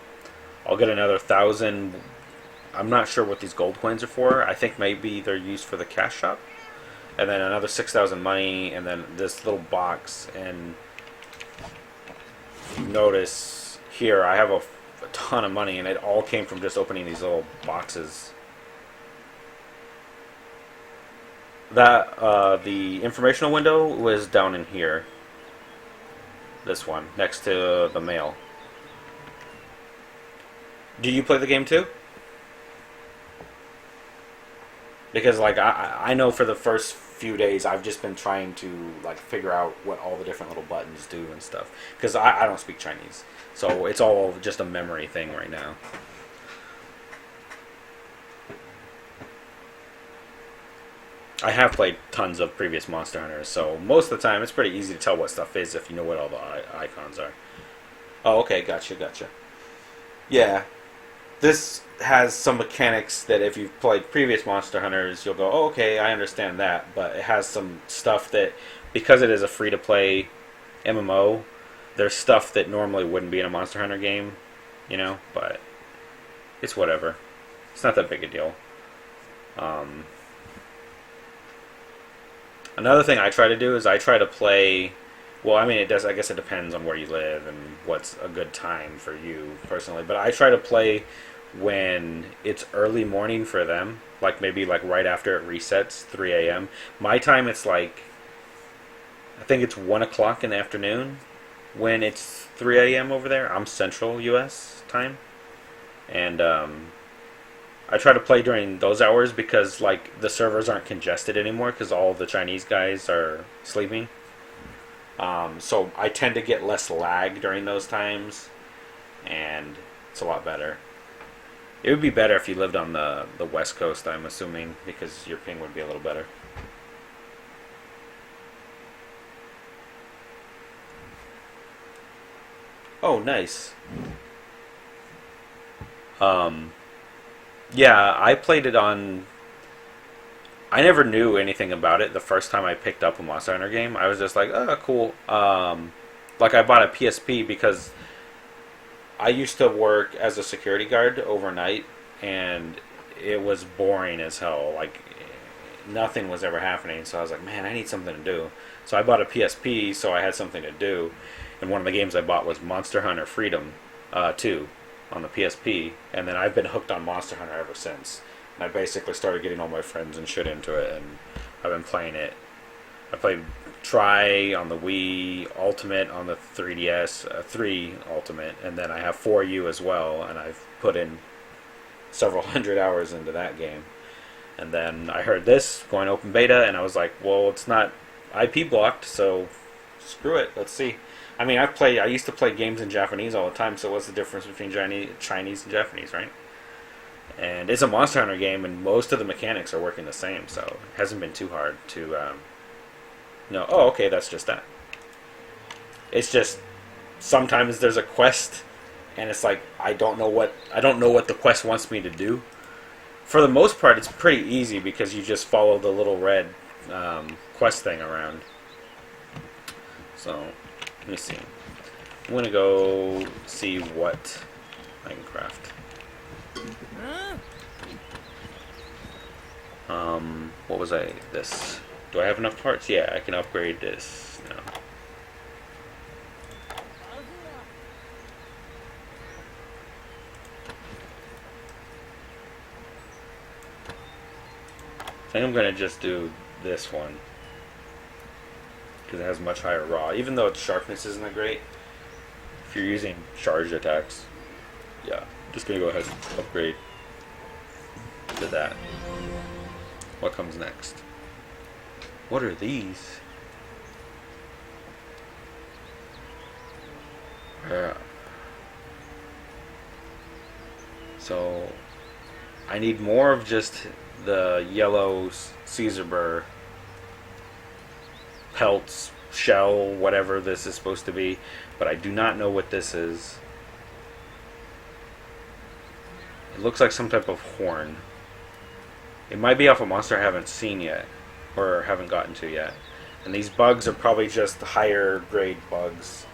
I'll get another 1,000. I'm not sure what these gold coins are for. I think maybe they're used for the cash shop. And then another 6,000 money, and then this little box. And notice here, I have a ton of money, and it all came from just opening these little boxes. That the informational window was down in here. This one, next to the mail. Do you play the game too? Because like I know for the first few days I've just been trying to like figure out what all the different little buttons do and stuff. Because I don't speak Chinese, so it's all just a memory thing right now. I have played tons of previous Monster Hunters, so most of the time it's pretty easy to tell what stuff is if you know what all the icons are. Oh, okay, gotcha. Yeah, this has some mechanics that if you've played previous Monster Hunters, you'll go, oh, okay, I understand that, but it has some stuff that, because it is a free-to-play MMO, there's stuff that normally wouldn't be in a Monster Hunter game, you know, but it's whatever. It's not that big a deal. Another thing I try to do is I try to play. Well, I mean, it does. I guess it depends on where you live and what's a good time for you personally. But I try to play when it's early morning for them, like maybe like right after it resets, 3 a.m. My time, it's like, I think it's 1 o'clock in the afternoon when it's 3 a.m. over there. I'm Central U.S. time, and I try to play during those hours because like the servers aren't congested anymore because all the Chinese guys are sleeping. So I tend to get less lag during those times, and it's a lot better. It would be better if you lived on the West Coast, I'm assuming, because your ping would be a little better. Oh, nice. Yeah, I played it on. I never knew anything about it the first time I picked up a Monster Hunter game. I was just like, oh, cool. Like, I bought a PSP because I used to work as a security guard overnight, and it was boring as hell. Like, nothing was ever happening, so I was like, man, I need something to do. So I bought a PSP so I had something to do, and one of the games I bought was Monster Hunter Freedom 2. on the PSP, and then I've been hooked on Monster Hunter ever since. And I basically started getting all my friends and shit into it, and I've been playing it. I played Tri on the Wii, Ultimate on the 3DS, 3 Ultimate, and then I have 4U as well, and I've put in several hundred hours into that game. And then I heard this going open beta, and I was like, well, it's not IP blocked, so screw it. Let's see. I mean, I used to play games in Japanese all the time, so what's the difference between Chinese and Japanese, right? And it's a Monster Hunter game, and most of the mechanics are working the same, so it hasn't been too hard to know. Oh, okay, that's just that. It's just sometimes there's a quest, and it's like I don't know what the quest wants me to do. For the most part, it's pretty easy because you just follow the little red quest thing around. So, let me see. I'm going to go see what I can craft. What was this? Do I have enough parts? Yeah, I can upgrade this now. I think I'm going to just do this one. Because it has much higher raw. Even though its sharpness isn't that great. If you're using charged attacks. Yeah, just going to go ahead and upgrade to that. What comes next? What are these? So, I need more of just the yellow Caesar burr pelts, shell, whatever this is supposed to be, but I do not know what this is. It looks like some type of horn. It might be off a monster I haven't seen yet, or haven't gotten to yet. And these bugs are probably just higher grade bugs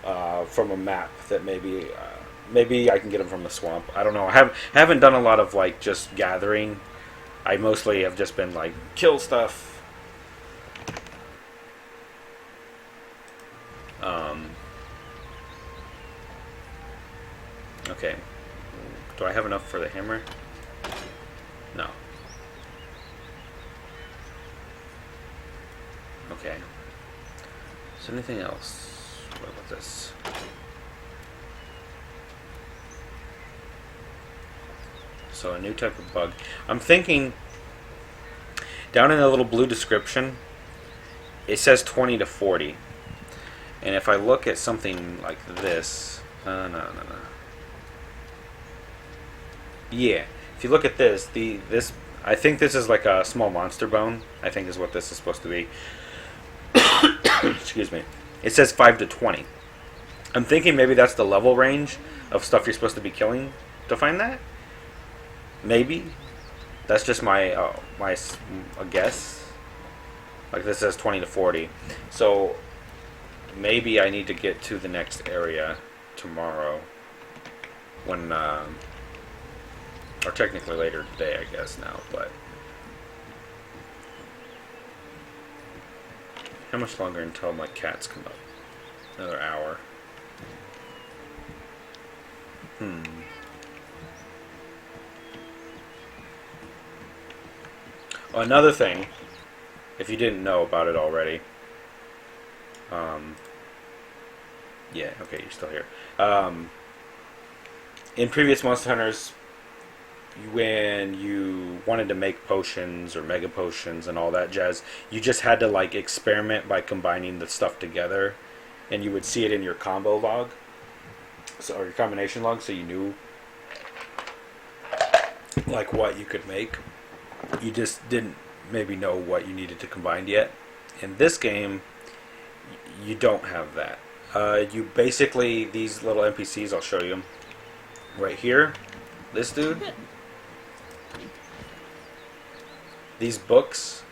from a map that maybe I can get them from the swamp. I don't know. I haven't done a lot of like just gathering. I mostly have just been like kill stuff. Okay. Do I have enough for the hammer? No. Okay. Is there anything else? What about this? So a new type of bug. I'm thinking down in the little blue description it says 20 to 40. And if I look at something like this, no. Yeah, if you look at this, I think this is like a small monster bone. I think is what this is supposed to be. Excuse me. It says 5 to 20. I'm thinking maybe that's the level range of stuff you're supposed to be killing to find that. Maybe. That's just my a guess. Like this says 20 to 40. So maybe I need to get to the next area tomorrow. When or technically later today, I guess now, but how much longer until my cats come up? Another hour. Another thing, if you didn't know about it already, yeah, okay, you're still here. In previous Monster Hunters, when you wanted to make potions or mega potions and all that jazz, you just had to like experiment by combining the stuff together, and you would see it in your combo log, or your combination log, so you knew like what you could make. You just didn't maybe know what you needed to combine yet. In this game, you don't have that. You basically, these little NPCs, I'll show you them right here. This dude. These books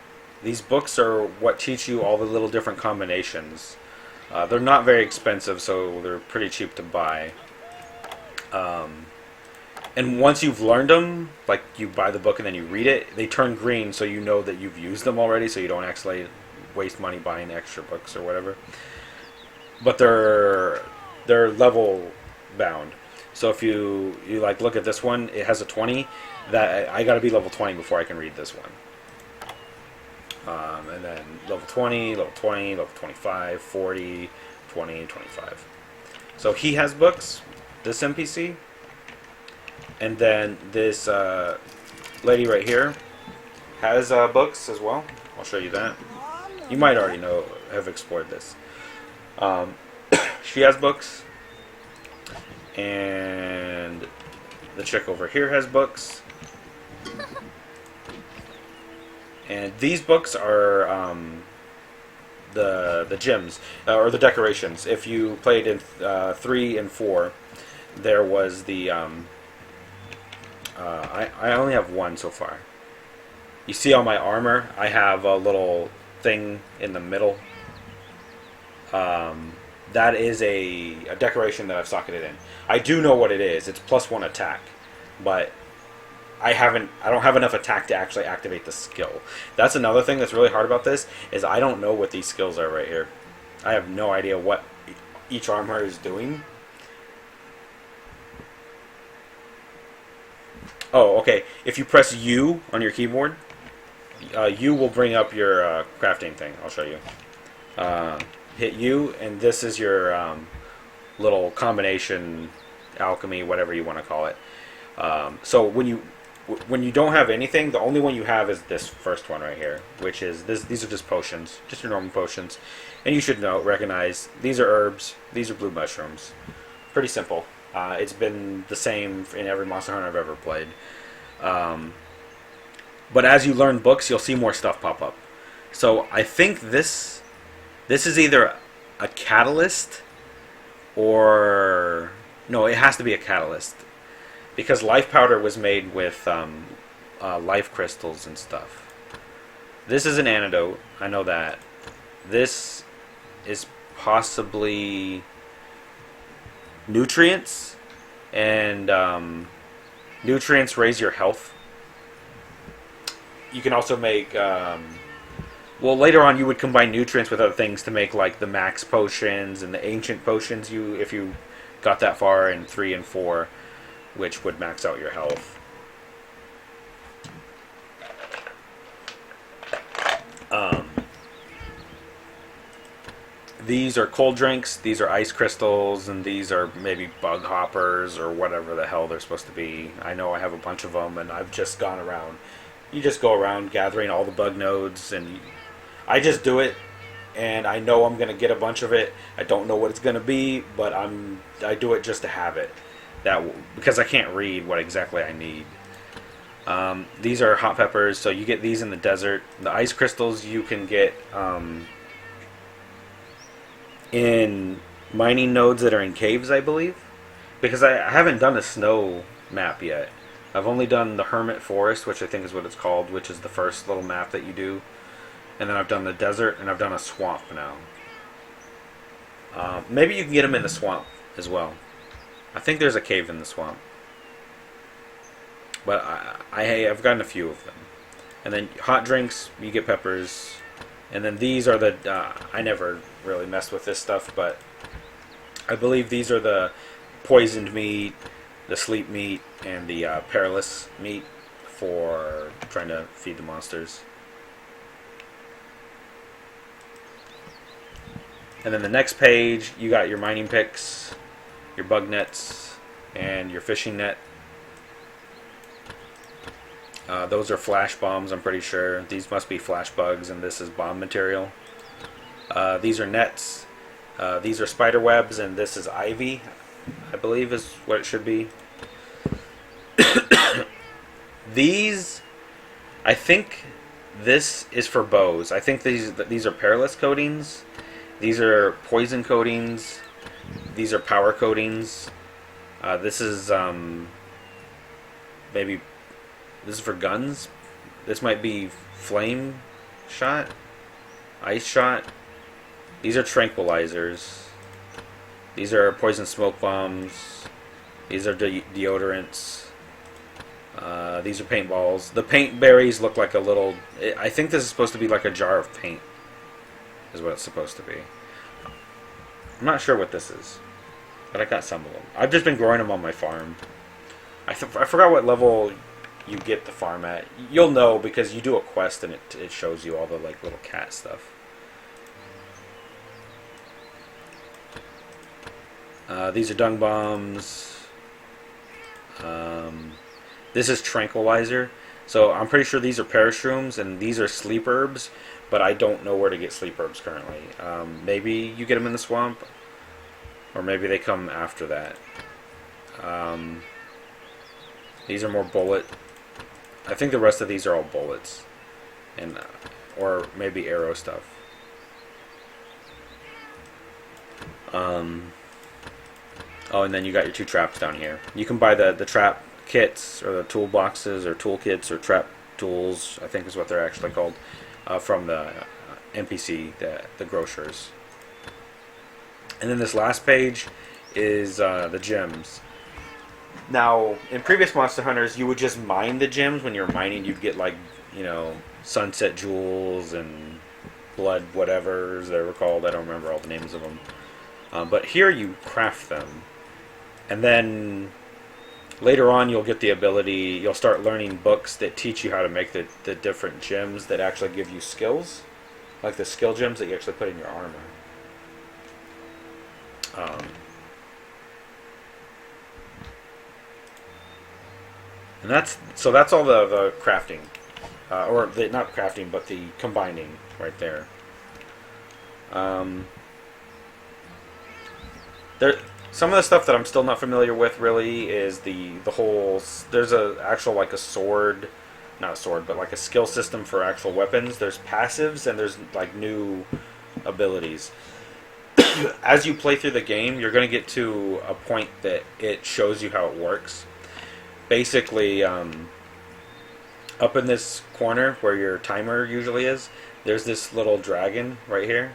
are what teach you all the little different combinations. They're not very expensive, so they're pretty cheap to buy. And once you've learned them, like you buy the book and then you read it, they turn green, so you know that you've used them already, so you don't actually waste money buying extra books or whatever. But they're level bound. So if you like look at this one, it has a 20. That I got to be level 20 before I can read this one. And then level 20, level 20, level 25, 40, 20, 25. So he has books, this NPC. And then this lady right here has books as well. I'll show you that. You might already know, have explored this. She has books. And the chick over here has books. And these books are the gems, or the decorations. If you played in 3 and 4, there was the... I only have 1 so far. You see on my armor, I have a little thing in the middle. That is a decoration that I've socketed in. I do know what it is. It's +1 attack, but I don't have enough attack to actually activate the skill. That's another thing that's really hard about this, is I don't know what these skills are right here. I have no idea what each armor is doing. Oh, okay. If you press U on your keyboard, U will bring up your crafting thing. I'll show you. Hit U, and this is your little combination, alchemy, whatever you want to call it. So when you don't have anything, the only one you have is this first one right here, which is this. These are just potions, just your normal potions, and you should recognize these are herbs, these are blue mushrooms. Pretty simple. It's been the same in every Monster Hunter I've ever played. But as you learn books, you'll see more stuff pop up. So I think this is either a catalyst or... No, it has to be a catalyst. Because life powder was made with life crystals and stuff. This is an antidote. I know that. This is possibly nutrients. And nutrients raise your health. You can also make... well, later on you would combine nutrients with other things to make like the max potions and the ancient potions if you got that far in 3 and 4, which would max out your health. These are cold drinks, these are ice crystals, and these are maybe bug hoppers or whatever the hell they're supposed to be. I know I have a bunch of them, and I've just gone around. You just go around gathering all the bug nodes, and I just do it, and I know I'm going to get a bunch of it. I don't know what it's going to be, but I do it just to have it. Because I can't read what exactly I need. These are hot peppers, so you get these in the desert. The ice crystals you can get in mining nodes that are in caves, I believe. Because I haven't done a snow map yet. I've only done the Hermit Forest, which I think is what it's called, which is the first little map that you do. And then I've done the desert, and I've done a swamp now. Maybe you can get them in the swamp as well. I think there's a cave in the swamp. But I've gotten a few of them. And then hot drinks, you get peppers. And then these are the... I never really messed with this stuff, but I believe these are the poisoned meat, the sleep meat, and the perilous meat for trying to feed the monsters. And then the next page, you got your mining picks, your bug nets, and your fishing net. Those are flash bombs, I'm pretty sure. These must be flash bugs, and this is bomb material. These are nets. These are spider webs, and this is ivy, I believe is what it should be. These, I think this is for bows. I think these are perilous coatings. These are poison coatings. These are power coatings. This is maybe this is for guns. This might be flame shot, ice shot. These are tranquilizers. These are poison smoke bombs. These are deodorants. These are paintballs. The paint berries look like a little... I think this is supposed to be like a jar of paint. Is what it's supposed to be. I'm not sure what this is. but I got some of them. I've just been growing them on my farm. I forgot what level you get the farm at. You'll know because you do a quest and it shows you all the like little cat stuff. These are dung bombs. This is tranquilizer. So I'm pretty sure these are parashrooms and these are sleep herbs, but I don't know where to get sleep herbs currently. Maybe you get them in the swamp, or maybe they come after that. These are more bullet. I think the rest of these are all bullets, and or maybe arrow stuff. Oh, and then you got your 2 traps down here. You can buy the trap kits, or the toolboxes, or toolkits, or trap tools, I think is what they're actually called, from the NPC, the grocers. And then this last page is the gems. Now, in previous Monster Hunters, you would just mine the gems. When you're mining, you'd get like, sunset jewels and blood whatevers they were called. I don't remember all the names of them. But here you craft them. And then later on you'll get the ability, you'll start learning books that teach you how to make the different gems that actually give you skills. Like the skill gems that you actually put in your armor. And that's all the crafting. Not crafting, but the combining right there. Some of the stuff that I'm still not familiar with really is the whole. There's a sword, not a sword, but like a skill system for actual weapons. There's passives and there's like new abilities. As you play through the game, you're going to get to a point that it shows you how it works. Basically, up in this corner where your timer usually is, there's this little dragon right here.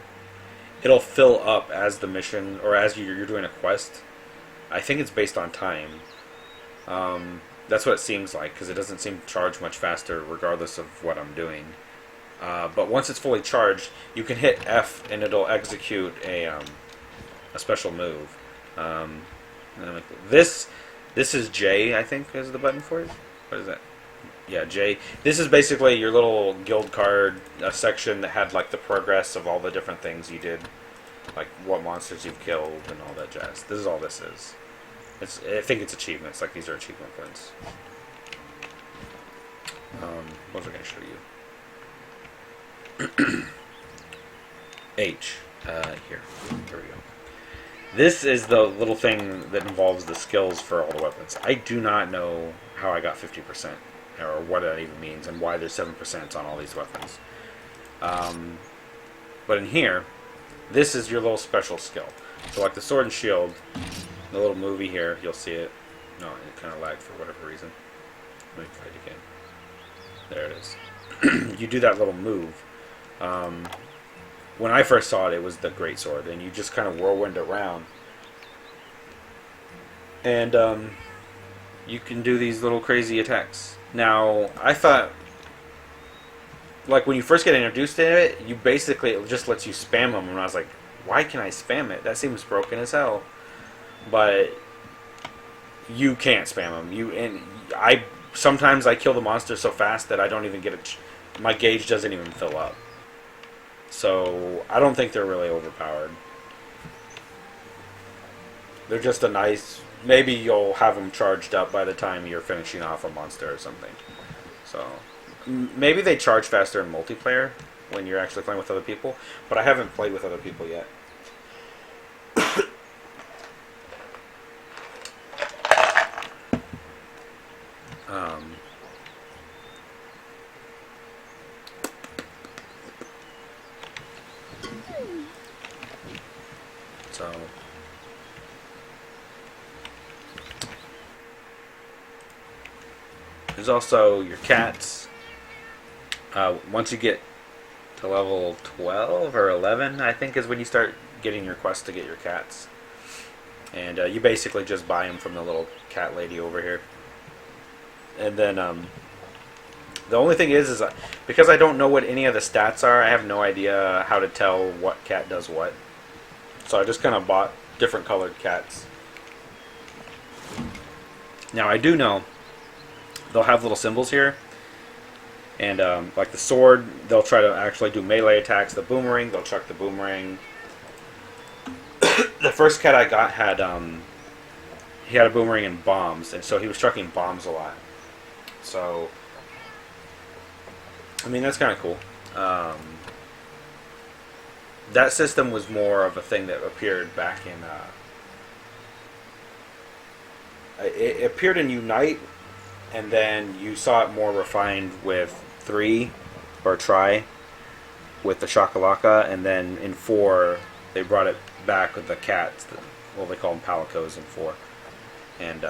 It'll fill up as the mission, or as you're doing a quest. I think it's based on time. That's what it seems like, because it doesn't seem to charge much faster regardless of what I'm doing. But once it's fully charged, you can hit F and it'll execute a special move. This is J, I think, is the button for it. What is that? Yeah, J. This is basically your little guild card section that had like the progress of all the different things you did, like what monsters you've killed and all that jazz. This is all this is. I think it's achievements. Like these are achievement points. What was I going to show you? H. Here we go. This is the little thing that involves the skills for all the weapons. I do not know how I got 50%. Or what that even means, and why there's 7% on all these weapons. But in here, this is your little special skill. So like the sword and shield, the little movie here, you'll see it. No, it kind of lagged for whatever reason. Let me try it again. There it is. You do that little move. When I first saw it, it was the great sword, and you just kind of whirlwind around. And you can do these little crazy attacks. Now, I thought, like, when you first get introduced to it, you basically, it just lets you spam them, and I was like, why can I spam it? That seems broken as hell. But you can't spam them. Sometimes I kill the monster so fast that I don't even get my gauge doesn't even fill up. So, I don't think they're really overpowered. They're just a nice... Maybe you'll have them charged up by the time you're finishing off a monster or something. So, maybe they charge faster in multiplayer when you're actually playing with other people, but I haven't played with other people yet. So... There's also your cats. Once you get to level 12 or 11, I think is when you start getting your quest to get your cats. And you basically just buy them from the little cat lady over here. And then the only thing is because I don't know what any of the stats are, I have no idea how to tell what cat does what. So I just kind of bought different colored cats Now, I do know they'll have little symbols here, and like the sword, they'll try to actually do melee attacks. The boomerang, they'll chuck the boomerang. The first cat I got had he had a boomerang and bombs, and so he was chucking bombs a lot. So, I mean, that's kind of cool. That system was more of a thing that appeared back in. It appeared in Unite, and then you saw it more refined with 3 or Try with the Shakalaka, and then in 4 they brought it back with the cats. Well, they call them Palicos in 4, and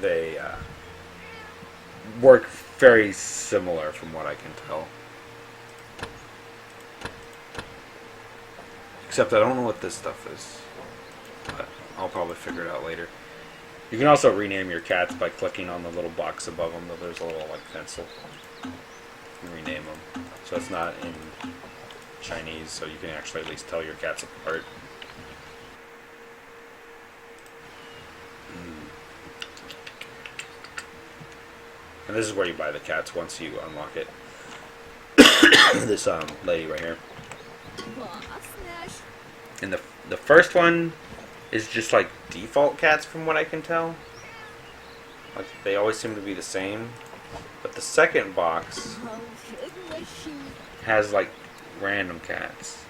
they work very similar from what I can tell. Except I don't know what this stuff is, but I'll probably figure it out later. You can also rename your cats by clicking on the little box above them. There's a little like pencil. You can rename them, so it's not in Chinese, so you can actually at least tell your cats apart. And this is where you buy the cats once you unlock it. This lady right here. And the first one is just like default cats from what I can tell. Like they always seem to be the same. But the second box has like random cats.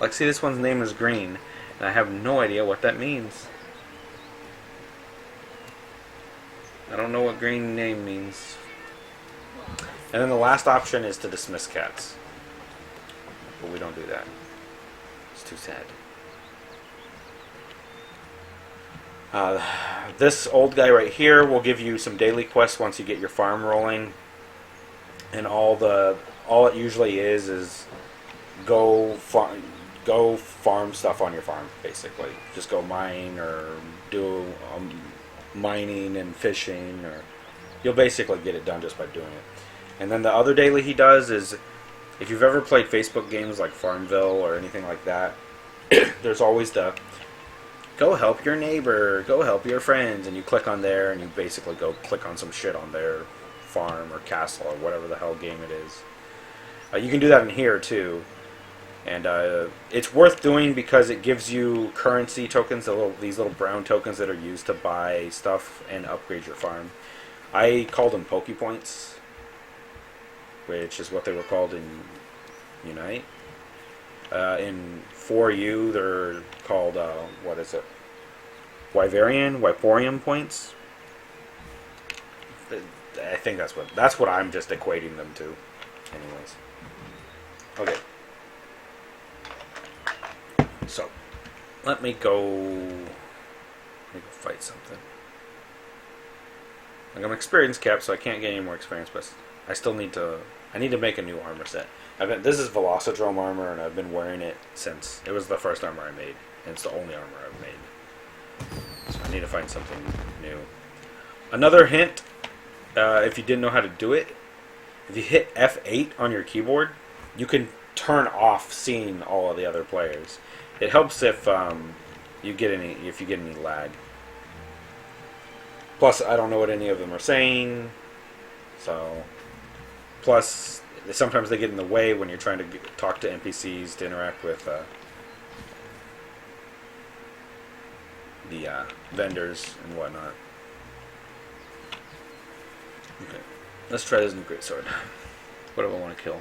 Like see, this one's name is Green, and I have no idea what that means. I don't know what green name means. And then the last option is to dismiss cats. But we don't do that. It's too sad. This old guy right here will give you some daily quests once you get your farm rolling. And all it usually is go farm stuff on your farm, basically. Just go mine or do mining and fishing, or you'll basically get it done just by doing it. And then the other daily he does is, if you've ever played Facebook games like Farmville or anything like that, there's always the go help your neighbor, go help your friends, and you click on there and you basically go click on some shit on their farm or castle or whatever the hell game it is. You can do that in here too. And it's worth doing because it gives you currency tokens, these little brown tokens that are used to buy stuff and upgrade your farm. I called them Poke Points, which is what they were called in Unite. In 4U, they're called, what is it? Wyverium points? I think that's what I'm just equating them to. Anyways. Okay. So, let me go fight something. Like I'm experienced cap, so I can't get any more experience, but I need to make a new armor set. This is Velocidrome armor, and I've been wearing it since it was the first armor I made, and it's the only armor I've made. So I need to find something new. Another hint, if you didn't know how to do it, if you hit F8 on your keyboard, you can turn off seeing all of the other players. It helps if you get any lag. Plus, I don't know what any of them are saying. So, plus, sometimes they get in the way when you're trying to talk to NPCs to interact with the vendors and whatnot. Okay, let's try this new greatsword. What do I want to kill?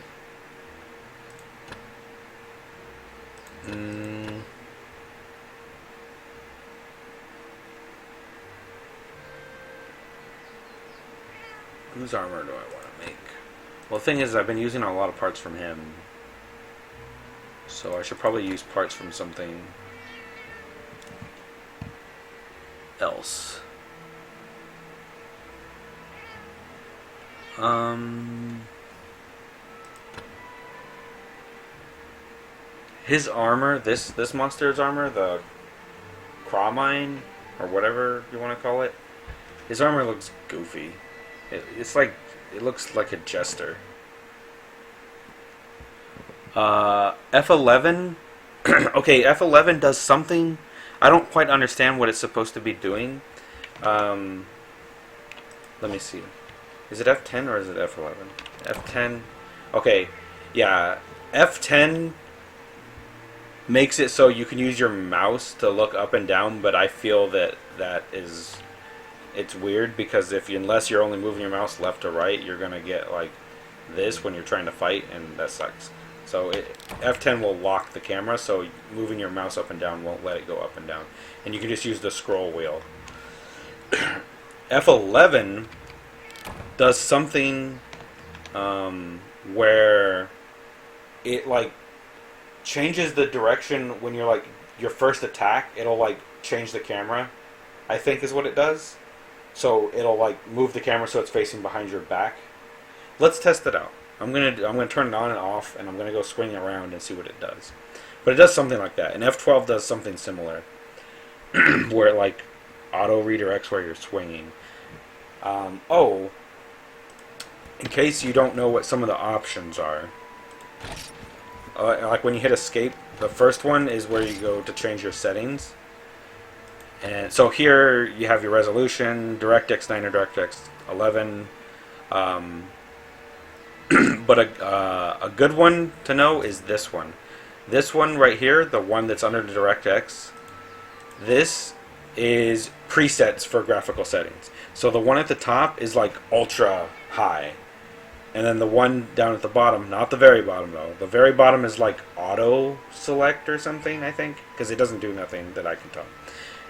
Whose armor do I want to make? Well, the thing is, I've been using a lot of parts from him, so I should probably use parts from something else. His armor, this monster's armor, the Crawmine, or whatever you want to call it, his armor looks goofy. It looks like a jester. F11. Okay, F11 does something. I don't quite understand what it's supposed to be doing. Um, Let me see. Is it F10 or is it F11? F10. Okay, yeah. F10 makes it so you can use your mouse to look up and down, but I feel that it's weird because unless you're only moving your mouse left to right, you're gonna get like this when you're trying to fight, and that sucks. So F10 will lock the camera, so moving your mouse up and down won't let it go up and down, and you can just use the scroll wheel. F11 does something where it like changes the direction when you're like your first attack. It'll like change the camera, I think is what it does. So it'll like move the camera so it's facing behind your back. Let's test it out. I'm gonna turn it on and off, and I'm gonna go swing around and see what it does. But it does something like that. And F12 does something similar, where it like auto redirects where you're swinging. In case you don't know what some of the options are, like when you hit escape, the first one is where you go to change your settings. And so here you have your resolution, DirectX 9 or DirectX 11. But a good one to know is this one. This one right here, the one that's under the DirectX, this is presets for graphical settings. So the one at the top is like ultra high. And then the one down at the bottom, not the very bottom though, the very bottom is like auto select or something, I think, because it doesn't do nothing that I can tell.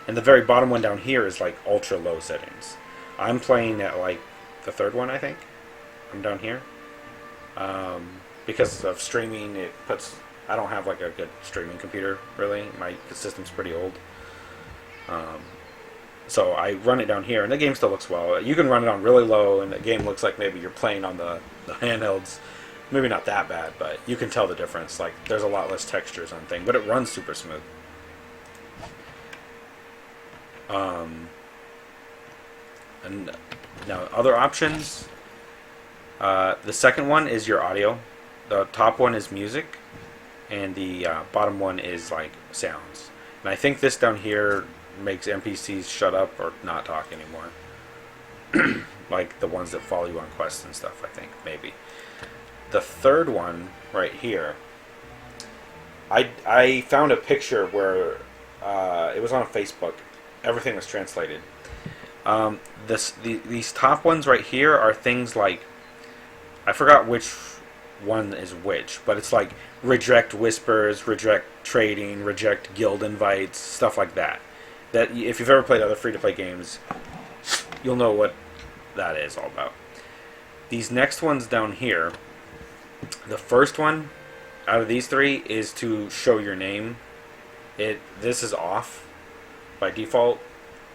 And the very bottom one down here is like ultra low settings. I'm playing at like the third one, I think. I'm down here. Because of streaming, I don't have like a good streaming computer, really. My system's pretty old. So I run it down here, and the game still looks well. You can run it on really low, and the game looks like maybe you're playing on the handhelds. Maybe not that bad, but you can tell the difference. Like, there's a lot less textures on things, but it runs super smooth. And now, other options. The second one is your audio. The top one is music, and the bottom one is like sounds. And I think this down here makes NPCs shut up or not talk anymore. Like the ones that follow you on quests and stuff, I think, maybe. The third one, right here, I found a picture where it was on Facebook. Everything was translated. These top ones right here are things like, I forgot which one is which, but it's like reject whispers, reject trading, reject guild invites, stuff like that. That if you've ever played other free-to-play games, you'll know what that is all about. These next ones down here, the first one out of these three is to show your name. This is off by default.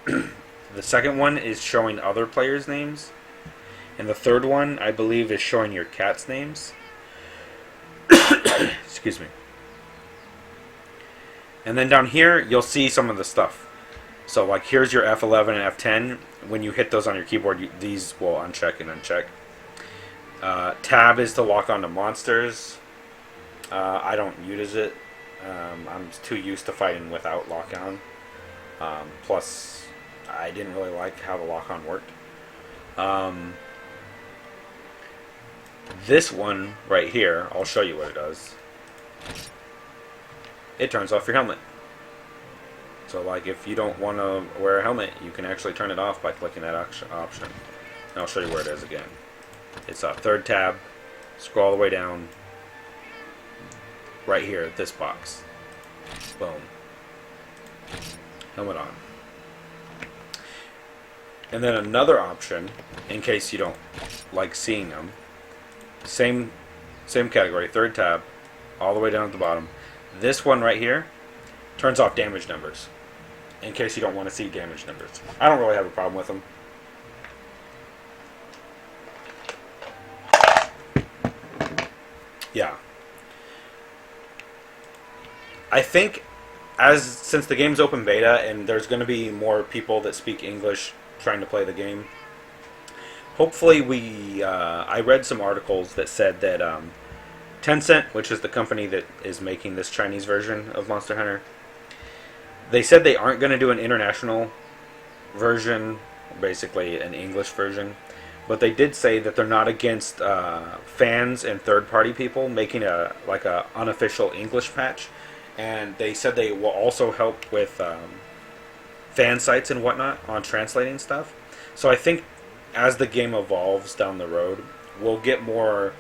The second one is showing other players' names. And the third one, I believe, is showing your cat's names. Excuse me. And then down here, you'll see some of the stuff. So, like, here's your F11 and F10. When you hit those on your keyboard, these will uncheck and uncheck. Tab is to lock onto monsters. I don't use it. I'm too used to fighting without lock-on. Plus, I didn't really like how the lock-on worked. This one right here, I'll show you what it does. It turns off your helmet. So like if you don't want to wear a helmet, you can actually turn it off by clicking that option. And I'll show you where it is again. It's a third tab, scroll all the way down, right here, this box. Boom. Helmet on. And then another option, in case you don't like seeing them, same category, third tab, all the way down at the bottom. This one right here turns off damage numbers, in case you don't want to see damage numbers. I don't really have a problem with them. Yeah. I think since the game's open beta and there's going to be more people that speak English trying to play the game, hopefully I read some articles that said that Tencent, which is the company that is making this Chinese version of Monster Hunter, they said they aren't going to do an international version, basically an English version, but they did say that they're not against fans and third-party people making a unofficial English patch, and they said they will also help with fan sites and whatnot on translating stuff. So I think as the game evolves down the road, we'll get more.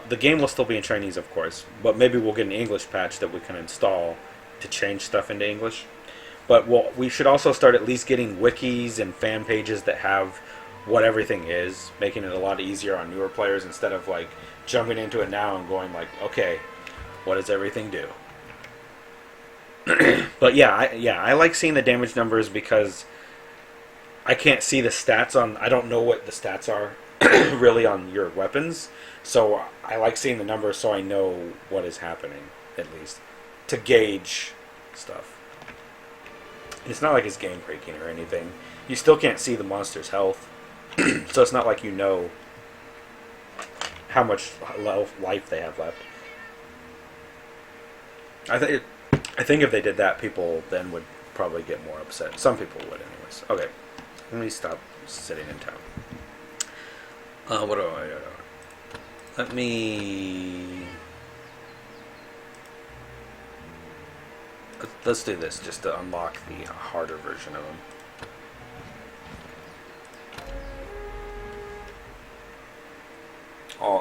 The game will still be in Chinese, of course, but maybe we'll get an English patch that we can install to change stuff into English. But we should also start at least getting wikis and fan pages that have what everything is, making it a lot easier on newer players instead of like jumping into it now and going like, okay, what does everything do? But I like seeing the damage numbers because I can't see the stats on. I don't know what the stats are really on your weapons, so I like seeing the numbers so I know what is happening at least to gauge stuff. It's not like it's game breaking or anything. You still can't see the monster's health, so it's not like you know how much life they have left. I think if they did that, people then would probably get more upset. Some people would, anyways. Okay, let me stop sitting in town. What do I do? Let me. Let's do this just to unlock the harder version of them.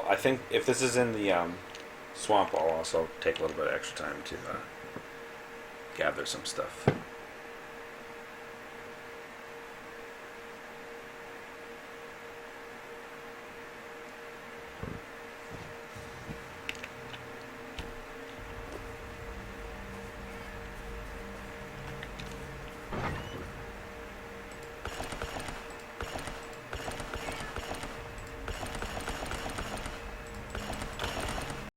I think if this is in the swamp, I'll also take a little bit of extra time to gather some stuff.